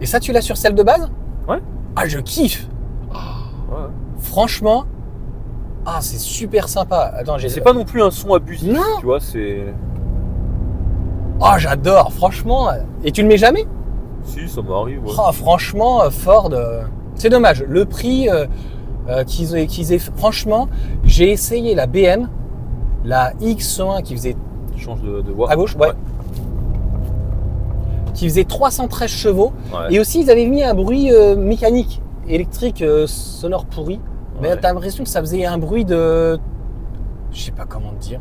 Et ça, tu l'as sur celle de base? Ouais. Ah, je kiffe. Ouais. Franchement, c'est super sympa. Attends, c'est pas non plus un son abusif. Non. Tu vois, c'est. Ah, j'adore, franchement. Et tu le mets jamais? Si, ça m'arrive. Ouais. Ah, franchement, Ford, c'est dommage. Le prix qu'ils aient. Franchement, j'ai essayé la BM, la X1 qui faisait. Tu changes de voie. À gauche, ouais. Qui faisait 313 chevaux. Ouais. Et aussi, ils avaient mis un bruit mécanique, électrique, sonore pourri. Mais t'as l'impression que ça faisait un bruit de. Je sais pas comment te dire.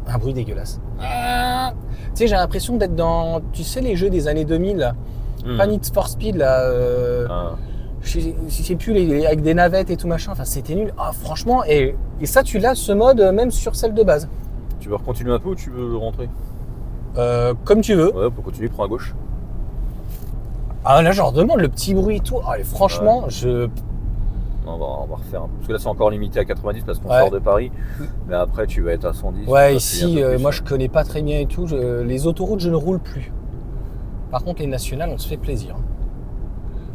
Un bruit dégueulasse. Tu sais, j'ai l'impression d'être dans. Tu sais, les jeux des années 2000, là. Pas Need for Speed, là. Je sais plus, avec des navettes et tout machin. Enfin, c'était nul. Ah, franchement. Et ça, tu l'as, ce mode, même sur celle de base. Tu veux continuer un peu ou tu veux rentrer? Comme tu veux. Ouais, pour continuer, prends à gauche. Ah, là, je leur demande le petit bruit et tout. Ah, et franchement, On va refaire un peu. Parce que là, c'est encore limité à 90 parce qu'on sort de Paris. Mais après, tu vas être à 110. Ouais, ici, moi, je connais pas très bien et tout. Les autoroutes, je ne roule plus. Par contre, les nationales, on se fait plaisir.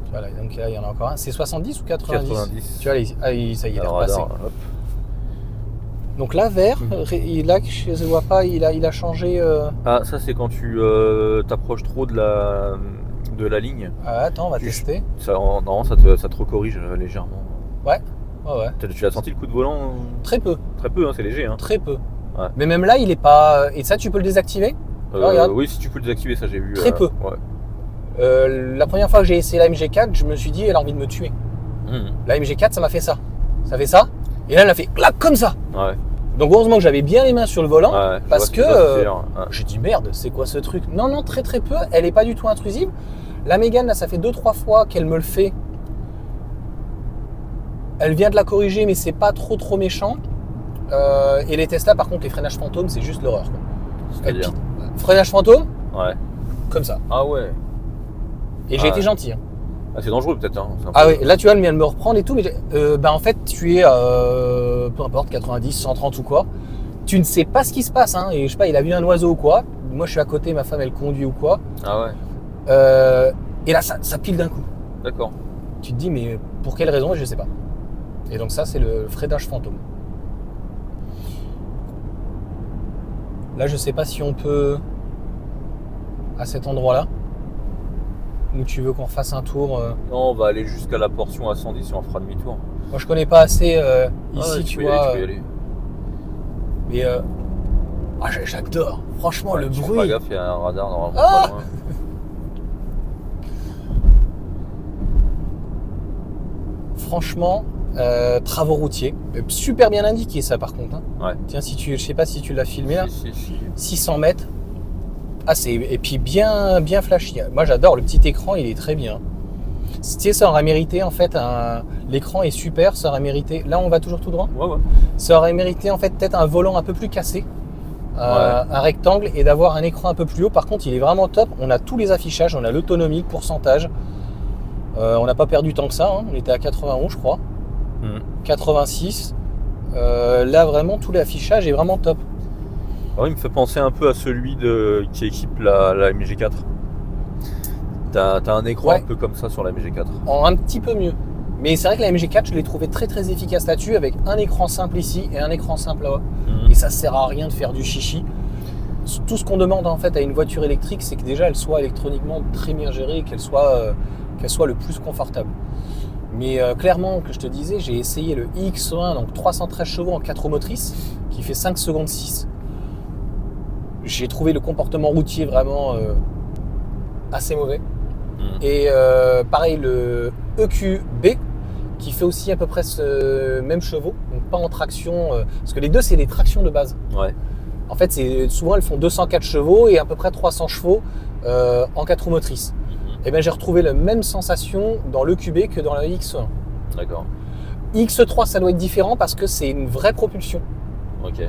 Voilà, donc là, il y en a encore un. C'est 70 ou 90? 90. Tu vois, ça y est, il est repassé. Hop. Donc là, vert, là, je ne vois pas, il a changé. Ah, ça, c'est quand tu t'approches trop de la ligne. Ah, attends, on va tester. Non, ça te recorrige légèrement. Ouais. Tu as senti le coup de volant? Très peu. Très peu, hein, c'est léger. Hein. Très peu. Ouais. Mais même là, il est pas. Et ça, tu peux le désactiver? Oui, si tu peux le désactiver, ça j'ai vu. Très peu. Ouais. La première fois que j'ai essayé la MG4, je me suis dit, elle a envie de me tuer. La MG4, ça m'a fait ça. Ça fait ça. Et là, elle a fait clac comme ça. Ouais. Donc heureusement que j'avais bien les mains sur le volant, Ouais, parce que ouais. j'ai dit merde, c'est quoi ce truc? Non, très très peu, elle est pas du tout intrusive. La Mégane, là, ça fait 2-3 fois qu'elle me le fait. Elle vient de la corriger, mais c'est pas trop méchant. Et les Tesla, par contre, les freinages fantômes, c'est juste l'horreur. C'est-à-dire Freinage fantôme, Ouais. comme ça. Ah ouais. Et j'ai été gentil. Hein. Ah, c'est dangereux peut-être. Hein. Ah oui, là tu vois, elle vient de me reprendre et tout, mais en fait, tu es, peu importe, 90, 130 ou quoi, tu ne sais pas ce qui se passe, hein, et je sais pas, il a vu un oiseau ou quoi, moi je suis à côté, ma femme elle conduit ou quoi, Ah ouais. et là ça pile d'un coup. D'accord. Tu te dis, mais pour quelle raison, je sais pas. Et donc ça, c'est le freinage fantôme. Là, je sais pas si on peut, à cet endroit-là, ou tu veux qu'on fasse un tour Non, on va aller jusqu'à la portion à 110 et on fera demi-tour. Moi, je connais pas assez ici, ouais, tu peux vois. tu peux y aller. Mais j'adore. Franchement, Ouais, le tu fais bruit. pas gaffe, il y a un radar normalement Ah pas loin. Franchement, travaux routiers. Super bien indiqué, ça, par contre. Hein. Ouais. Tiens, je sais pas si tu l'as filmé là. Si. 600 mètres. Ah, et puis bien flashy. Moi, j'adore. Le petit écran, il est très bien. Tu sais, ça aurait mérité, en fait, l'écran est super. Ça aurait mérité. Là, on va toujours tout droit. Ouais. Ça aurait mérité, en fait, peut-être un volant un peu plus cassé. Un rectangle et d'avoir un écran un peu plus haut. Par contre, il est vraiment top. On a tous les affichages, on a l'autonomie, le pourcentage. On n'a pas perdu tant que ça. Hein. On était à 91, je crois. 86. Là, vraiment, tout l'affichage est vraiment top. Alors, il me fait penser un peu à celui qui équipe la MG4. T'as un écran un peu comme ça sur la MG4. Un petit peu mieux. Mais c'est vrai que la MG4, je l'ai trouvé très très efficace là-dessus, avec un écran simple ici et un écran simple là-bas. Et ça sert à rien de faire du chichi. Tout ce qu'on demande en fait à une voiture électrique, c'est que déjà elle soit électroniquement très bien gérée et qu'elle soit le plus confortable. Mais clairement, que je te disais, j'ai essayé le iX1, donc 313 chevaux en 4 roues motrices, qui fait 5 secondes 6. J'ai trouvé le comportement routier vraiment assez mauvais. Et pareil, le EQB, qui fait aussi à peu près ce même chevaux, donc pas en traction, parce que les deux, c'est des tractions de base. Ouais. En fait, souvent, elles font 204 chevaux et à peu près 300 chevaux en 4 roues motrices. Et bien, j'ai retrouvé la même sensation dans l'EQB que dans le X1. D'accord. X3, ça doit être différent parce que c'est une vraie propulsion. Ok.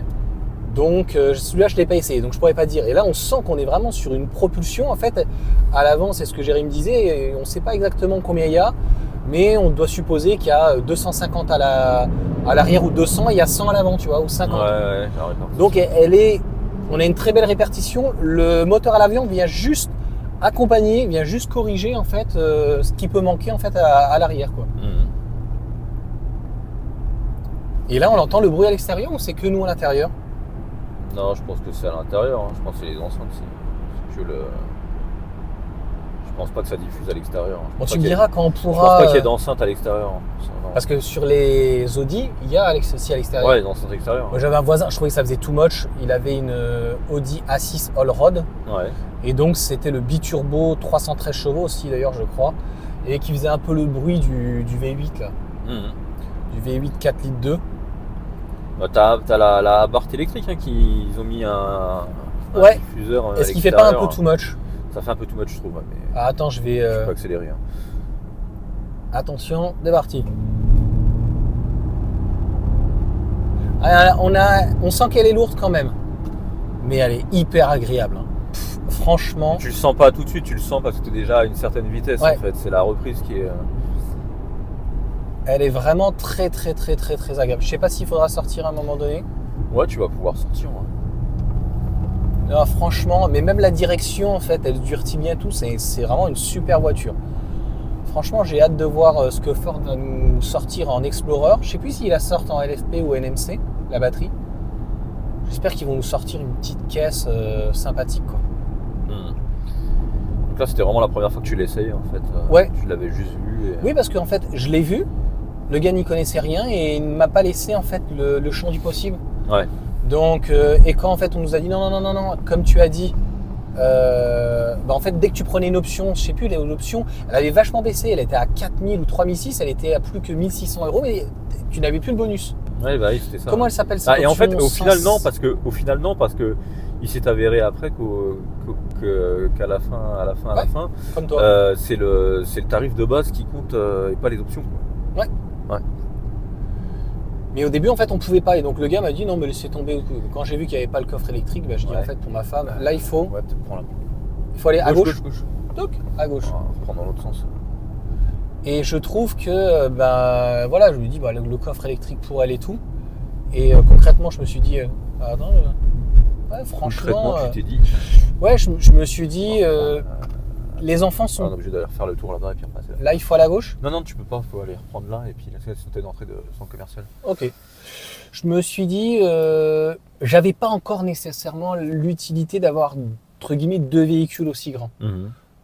Donc, celui-là, je ne l'ai pas essayé, donc je ne pourrais pas dire. Et là, on sent qu'on est vraiment sur une propulsion. En fait, à l'avant, c'est ce que Jérémy me disait, on ne sait pas exactement combien il y a, mais on doit supposer qu'il y a 250 à l'arrière ou 200, et il y a 100 à l'avant, tu vois, ou 50. Ouais, donc, on a une très belle répartition. Le moteur à l'avion vient juste accompagner, vient juste corriger en fait ce qui peut manquer en fait à l'arrière, quoi. Et là, on entend le bruit à l'extérieur ou c'est que nous à l'intérieur? Non, je pense que c'est à l'intérieur. Hein. Je pense que c'est les enceintes. Je pense pas que ça diffuse à l'extérieur. Hein. Bon, tu me diras quand on pourra. Je pense pas qu'il y ait d'enceinte à l'extérieur. Parce que sur les Audi, il y a aussi à l'extérieur. Ouais, les enceintes extérieures. Moi, j'avais un voisin, je trouvais que ça faisait too much. Il avait une Audi A6 Allroad. Ouais. Et donc, c'était le biturbo 313 chevaux aussi, d'ailleurs, je crois. Et qui faisait un peu le bruit du V8, là. Du V8 4 litres 2. Bah, t'as la Abarth électrique hein, qu'ils ont mis un diffuseur. Est-ce qu'il fait pas un peu too much? Ça fait un peu too much, je trouve. Mais ah, attends, je vais. Je peux accélérer. Hein. Attention, c'est parti. On sent qu'elle est lourde quand même. Mais elle est hyper agréable. Hein. Franchement. Tu le sens pas tout de suite, tu le sens parce que tu es déjà à une certaine vitesse en fait. C'est la reprise qui est. Elle est vraiment très très très très très agréable. Je sais pas s'il faudra sortir à un moment donné. Ouais, tu vas pouvoir sortir. Ouais. Non, franchement, mais même la direction en fait, elle durcit bien tout. C'est vraiment une super voiture. Franchement, j'ai hâte de voir ce que Ford va nous sortir en Explorer. Je sais plus s'ils la sortent en LFP ou NMC, la batterie. J'espère qu'ils vont nous sortir une petite caisse sympathique, quoi. Donc là, c'était vraiment la première fois que tu l'essayais en fait. Ouais. Tu l'avais juste vu. Oui, parce qu'en fait, je l'ai vu. Le gars n'y connaissait rien et il ne m'a pas laissé en fait le champ du possible. Ouais. Donc, et quand en fait on nous a dit non, comme tu as dit, en fait, dès que tu prenais une option, je sais plus, l'option, elle avait vachement baissé. Elle était à 4000 ou 3006, elle était à plus que 1600 €, mais tu n'avais plus le bonus. Ouais, bah oui, c'était ça. Comment elle s'appelle cette option? Et en fait, au final, non, parce que il s'est avéré après qu'à la fin, Comme toi. c'est le tarif de base qui compte et pas les options. Ouais. Mais au début, en fait, on pouvait pas. Et donc, le gars m'a dit non, mais laissez tomber. Quand j'ai vu qu'il n'y avait pas le coffre électrique, je dis en fait, pour ma femme, là, il faut peut-être prendre aller à gauche. Gauche. Toc, à gauche. On va prendre dans l'autre sens. Et je trouve que, voilà, je lui dis le coffre électrique pour elle et tout. Et concrètement, je me suis dit, attends, franchement. Tu t'es dit. Ouais, je me suis dit, les enfants sont. On est obligé d'aller faire le tour là-bas et puis repasser là. Là, il faut aller à gauche? Non, tu peux pas, il faut aller reprendre là et puis là, c'est une entrée de centre commercial. Ok. Je me suis dit, j'avais pas encore nécessairement l'utilité d'avoir, entre guillemets, 2 véhicules aussi grands.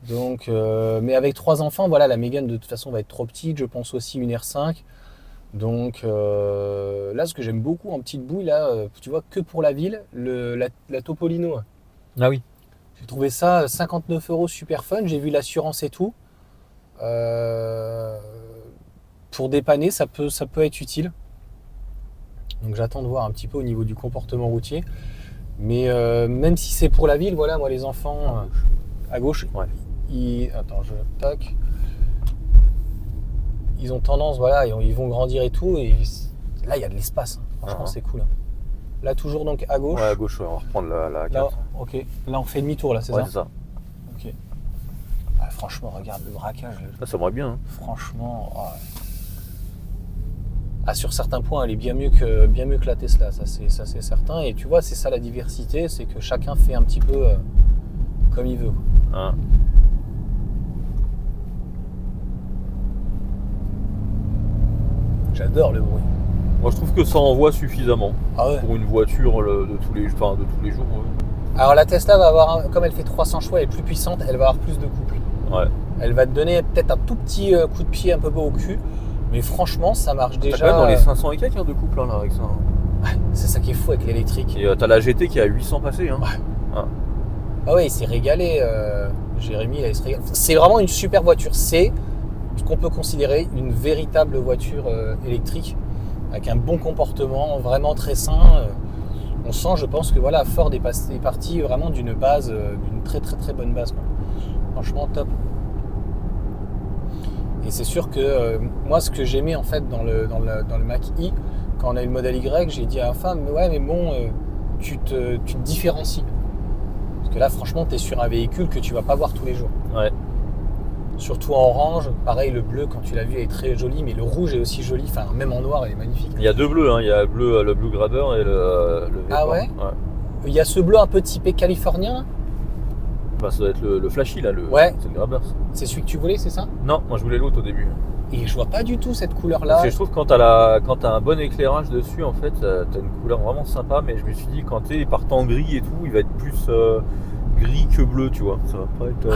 Donc, mais avec 3 enfants, voilà, la Mégane de toute façon va être trop petite. Je pense aussi une R5. Donc là, ce que j'aime beaucoup en petite bouille, là, tu vois, que pour la ville, la Topolino. Ah oui. J'ai trouvé ça 59 € super fun. J'ai vu l'assurance et tout. Pour dépanner, ça peut être utile. Donc j'attends de voir un petit peu au niveau du comportement routier. Mais même si c'est pour la ville, voilà, moi les enfants à gauche, ouais. Tac. Ils ont tendance, voilà, ils vont grandir et tout. Et là, il y a de l'espace. Franchement, c'est cool. Là, toujours donc à gauche. Ouais, à gauche, on va reprendre la carte. Là, ok. Là, on fait demi-tour, là, c'est ça? Ouais, c'est ça. Ok. Franchement, regarde le braquage. Ça m'aurait bien. Hein. Franchement, sur certains points, elle est bien mieux que la Tesla, ça c'est certain. Et tu vois, c'est ça la diversité, c'est que chacun fait un petit peu comme il veut. Quoi. J'adore le bruit. Moi, je trouve que ça envoie suffisamment pour une voiture de tous les jours. Ouais. Alors la Tesla va avoir, comme elle fait 300 chevaux, elle est plus puissante, elle va avoir plus de couple. Ouais. Elle va te donner peut-être un tout petit coup de pied un peu beau au cul, mais franchement, ça marche déjà. T'as quand même dans les 500 et quelques de couple là avec ça. Ouais, c'est ça qui est fou avec l'électrique. Et t'as la GT qui a 800 passés. Hein. Ouais. Ah ouais, il s'est régalé. Jérémy, il se régale. C'est vraiment une super voiture. C'est ce qu'on peut considérer une véritable voiture électrique avec un bon comportement, vraiment très sain. On sent, je pense que voilà, Ford est parti vraiment d'une base, d'une très très très bonne base. Quoi. Franchement, top. Et c'est sûr que moi, ce que j'aimais en fait dans le Mach-E, quand on a eu le modèle Y, j'ai dit à la femme, ouais, mais bon, tu te différencies. Parce que là, franchement, tu es sur un véhicule que tu vas pas voir tous les jours. Ouais. Surtout en orange, pareil, le bleu, quand tu l'as vu, est très joli, mais le rouge est aussi joli, enfin, même en noir, il est magnifique. Il y a 2 bleus, il y a le bleu grabber et le Vapor. Ah ouais. Il y a ce bleu un peu typé californien. Bah, ça doit être le flashy là, c'est le grabber. C'est celui que tu voulais, c'est ça? Non, moi je voulais l'autre au début. Et je vois pas du tout cette couleur-là. Parce que je trouve que quand t'as un bon éclairage dessus, en fait, t'as une couleur vraiment sympa, mais je me suis dit, quand t'es partant gris et tout, il va être plus gris que bleu, tu vois. Ça va pas être.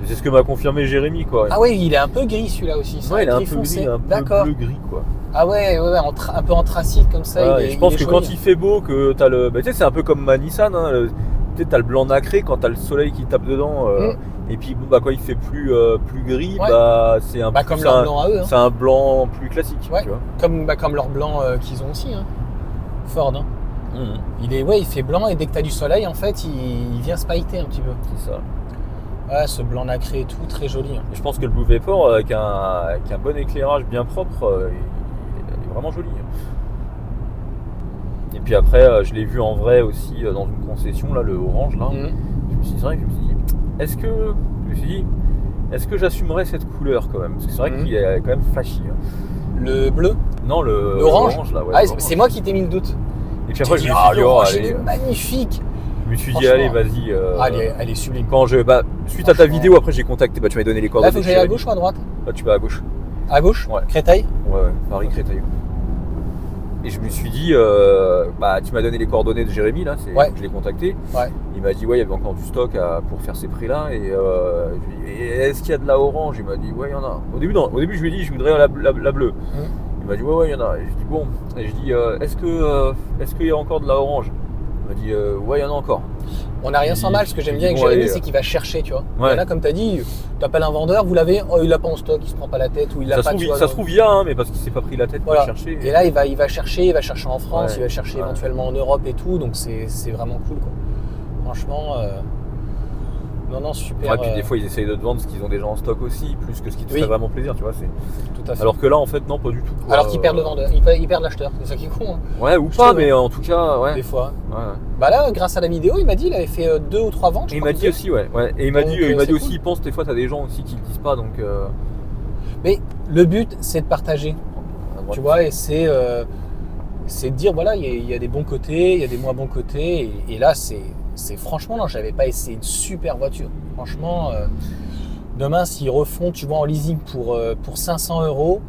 C'est ce que m'a confirmé Jérémy, quoi. Ah ouais, il est un peu gris celui-là aussi. Ouais, il est un peu gris, un peu bleu-gris, quoi. Ah ouais, un peu anthracite comme ça. Je pense que quand il fait beau, que t'as le. Bah, tu sais, c'est un peu comme ma Nissan, hein, tu sais, t'as le blanc nacré quand t'as le soleil qui tape dedans. Et puis quand il fait plus gris, c'est un peu comme leur blanc à eux. Hein. C'est un blanc plus classique. Tu vois. Comme leur blanc qu'ils ont aussi. Hein. Ford. Hein. Il fait blanc et dès que t'as du soleil, en fait, il vient se pailleter un petit peu. C'est ça. Ouais, ce blanc nacré et tout, très joli. Hein. Et je pense que le Blue Vapor, avec un bon éclairage bien propre, il est vraiment joli. Et puis après, je l'ai vu en vrai aussi dans une concession, là, le orange, là. Je me suis dit, est-ce que j'assumerais cette couleur quand même? Parce que c'est vrai qu'il est quand même flashy. Hein. Le bleu? Non, l'orange, là. Ouais, c'est moi qui t'ai mis le doute. Et puis après, je me suis dit, l'orange, elle est magnifique. Je me suis dit, allez, vas-y. Elle est sublime. Suite à ta vidéo, après, j'ai contacté, tu m'as donné les coordonnées. Là, faut que j'aille à gauche ou à droite? Là, tu vas à gauche. À gauche? Ouais. Créteil? Ouais, Paris, Créteil. Et je me suis dit, tu m'as donné les coordonnées de Jérémy, là, je l'ai contacté. Ouais. Il m'a dit, il y avait encore du stock pour faire ces prix-là. Et je lui ai dit, est-ce qu'il y a de la orange? Il m'a dit, ouais, il y en a. Au début, je lui ai dit, je voudrais la bleue. Il m'a dit, ouais, il y en a. Et je dis, bon. Et je dis, est-ce qu'il y a encore de la orange? Il m'a dit, ouais, il y en a encore. On n'a rien sans mal. Ce que j'aime bien avec Jérémy, c'est qu'il va chercher, tu vois. Ouais. Et là, comme tu as dit, tu appelles un vendeur, vous l'avez, il l'a pas en stock, il se prend pas la tête, ou il l'a pas. Ça se trouve, il y a, hein, mais parce qu'il s'est pas pris la tête pour chercher. Et là, il va chercher en France, il va chercher éventuellement en Europe et tout, donc c'est vraiment cool, quoi. Franchement, non, super. Ouais, puis des fois, ils essayent de te vendre ce qu'ils ont déjà en stock aussi, plus que ce qui te fait vraiment plaisir, tu vois. Tout à fait. Alors que là, en fait, non, pas du tout. Alors qu'ils perdent le vendeur, ils perdent l'acheteur, c'est ça qui est con. Hein. Ouais, ou pas, mais en tout cas, ouais. Des fois. Ouais. Bah là, grâce à la vidéo, il m'a dit, il avait fait 2 ou 3 ventes. Et il m'a dit aussi, ouais. Et il m'a dit aussi, il pense, des fois, t'as des gens aussi qui le disent pas, donc. Mais le but, c'est de partager. Tu vois, et c'est de dire, voilà, il y a des bons côtés, il y a des moins bons côtés, et là, c'est franchement, non, j'avais pas essayé une super voiture. Franchement, demain, s'ils refont, tu vois, en leasing pour 500 €,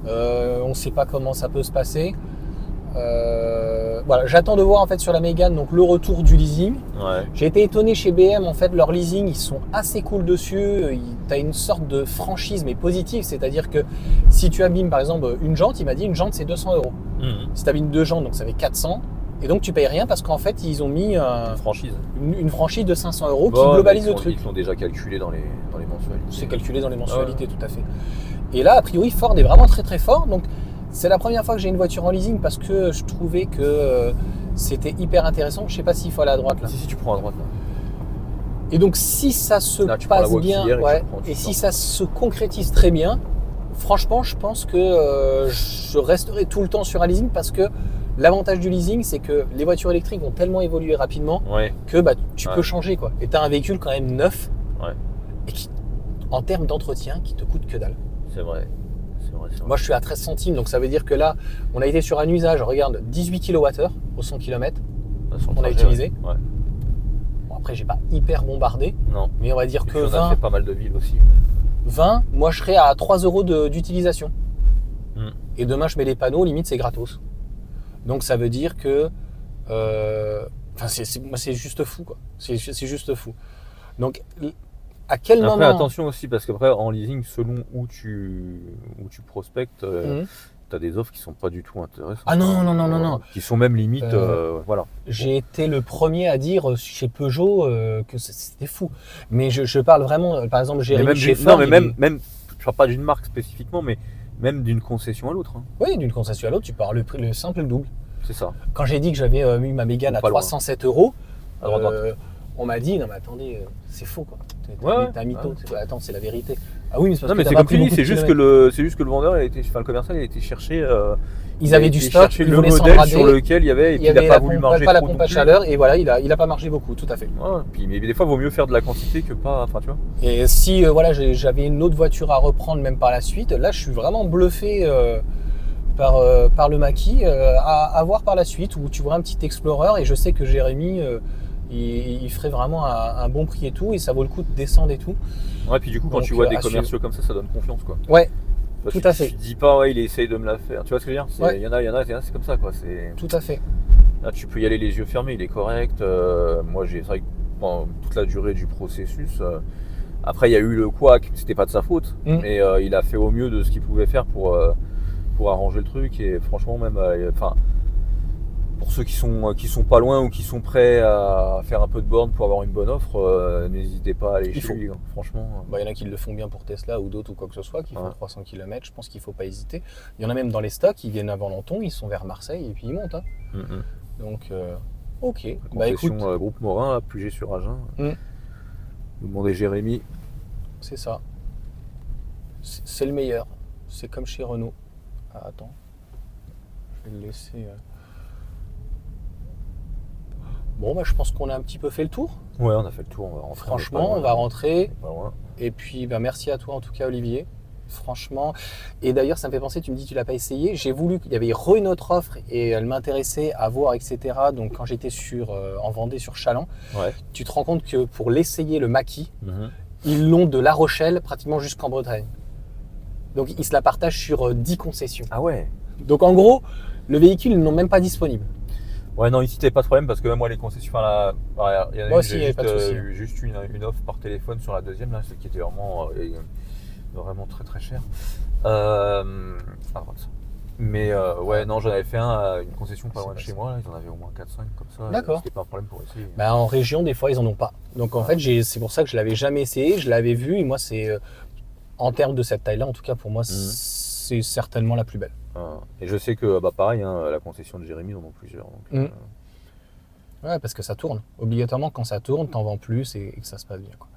on ne sait pas comment ça peut se passer. Voilà, j'attends de voir en fait sur la Mégane donc le retour du leasing. Ouais. J'ai été étonné chez BM, en fait, leur leasing, ils sont assez cool dessus. Tu as une sorte de franchise, mais positive, c'est-à-dire que si tu abîmes par exemple une jante, il m'a dit une jante c'est 200 €. Si tu abîmes 2 jantes, donc ça fait 400. Et donc tu payes rien parce qu'en fait ils ont mis une franchise de 500 € qui globalise le truc. Ils l'ont déjà calculé dans les mensualités. C'est calculé dans les mensualités, tout à fait. Et là, a priori, Ford est vraiment très très fort. Donc c'est la première fois que j'ai une voiture en leasing parce que je trouvais que c'était hyper intéressant. Je sais pas s'il faut aller à droite là. Si tu prends à droite là. Et donc si ça se passe bien, et si ça se concrétise très bien, franchement, je pense que je resterai tout le temps sur un leasing parce que l'avantage du leasing, c'est que les voitures électriques vont tellement évoluer rapidement que tu peux changer, quoi. Et tu as un véhicule quand même neuf et qui, en termes d'entretien, qui te coûte que dalle. C'est vrai. Moi, je suis à 13 centimes, donc ça veut dire que là, on a été sur un usage, regarde, 18 kWh au 100 km qu'on a utilisé. Ouais. Bon, après, j'ai pas hyper bombardé, mais on va dire que 20. On a fait pas mal de villes aussi. 20, moi, je serais à 3 € d'utilisation. Et demain, je mets les panneaux, limite, c'est gratos. Donc ça veut dire que c'est juste fou, quoi. C'est juste fou. Donc à quel moment... attention aussi, parce qu'après en leasing, selon où tu prospectes, tu as des offres qui sont pas du tout intéressantes. Ah non. Qui sont même limite, voilà. J'ai été le premier à dire chez Peugeot que c'était fou. Mais je parle vraiment, par exemple, Jérémy chez Ford. Non, mais même, je parle pas d'une marque spécifiquement, mais même d'une concession à l'autre. Hein. Oui, d'une concession à l'autre, tu parles le simple et le double. C'est ça. Quand j'ai dit que j'avais mis ma Mégane à 307 €, on m'a dit, non mais attendez, c'est faux, quoi. T'es un mytho. Attends, c'est la vérité. Ah oui, mais c'est parce que c'est comme tu dis, c'est juste que le vendeur, le commercial, il a été chercher. Ils avaient du stock, le modèle sur lequel il y avait, et puis il n'a pas voulu marger pas trop. La pompe à chaleur, et voilà, il a pas margé beaucoup, tout à fait. Puis, mais des fois, il vaut mieux faire de la quantité que pas, enfin tu vois. Et si j'avais une autre voiture à reprendre même par la suite, là je suis vraiment bluffé par le Mach-E, à voir par la suite, où tu vois un petit Explorer, et je sais que Jérémy il ferait vraiment un bon prix et tout, et ça vaut le coup de descendre et tout. Ouais, puis du coup, quand tu vois des commerciaux comme ça donne confiance, quoi. Ouais, tout à fait. Tu te dis pas, il essaye de me la faire. Tu vois ce que je veux dire? Il y en a, c'est comme ça, quoi. Tout à fait. Là, tu peux y aller les yeux fermés, il est correct. Moi, c'est vrai que pendant toute la durée du processus, après, il y a eu le couac, c'était pas de sa faute, mais il a fait au mieux de ce qu'il pouvait faire pour arranger le truc, et franchement, même, pour ceux qui sont pas loin ou qui sont prêts à faire un peu de borne pour avoir une bonne offre, n'hésitez pas à aller chez lui, franchement. Il y en a qui le font bien pour Tesla ou d'autres ou quoi que ce soit, qui font 300 km, je pense qu'il faut pas hésiter. Il y en a même dans les stocks, ils viennent à Valenton, ils sont vers Marseille et puis ils montent. Donc, ok. Concession Groupe Morin, à Puget-sur-Agen. Vous demandez Jérémy. C'est ça. C'est le meilleur. C'est comme chez Renault. Ah, attends. Je vais le laisser... Bon, je pense qu'on a un petit peu fait le tour. Ouais, on a fait le tour. On va rentrer. Franchement, on va rentrer. Et puis, merci à toi en tout cas, Olivier. Franchement. Et d'ailleurs, ça me fait penser, tu me dis tu l'as pas essayé. J'ai voulu, il y avait une autre offre et elle m'intéressait à voir, etc. Donc, quand j'étais en Vendée, sur Chaland, tu te rends compte que pour l'essayer, le Mach-E, ils l'ont de La Rochelle pratiquement jusqu'en Bretagne. Donc, ils se la partagent sur 10 concessions. Ah ouais. Donc, en gros, le véhicule, ils n'ont même pas disponible. Ouais, non, ici, t'avais pas de problème parce que même moi, les concessions, il y en a juste une offre par téléphone sur la deuxième, là, celle qui était vraiment très très chère. À droite. Mais non, j'en avais fait une concession pas loin de chez moi, là, ils en avaient au moins 4-5 comme ça. D'accord. C'était pas un problème pour essayer. Bah, en région, des fois, ils en ont pas. Donc en fait, c'est pour ça que je l'avais jamais essayé, je l'avais vu, et moi, c'est en termes de cette taille-là, en tout cas, pour moi, c'est certainement la plus belle. Et je sais que, pareil, la concession de Jérémy, ils en ont plusieurs. Donc, ouais, parce que ça tourne. Obligatoirement, quand ça tourne, t'en vends plus et que ça se passe bien, quoi.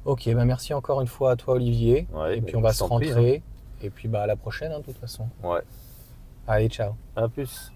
Ok, bah merci encore une fois à toi, Olivier. Ouais, et puis on va se rentrer. Et puis à la prochaine, de toute façon. Ouais. Allez, ciao. À plus.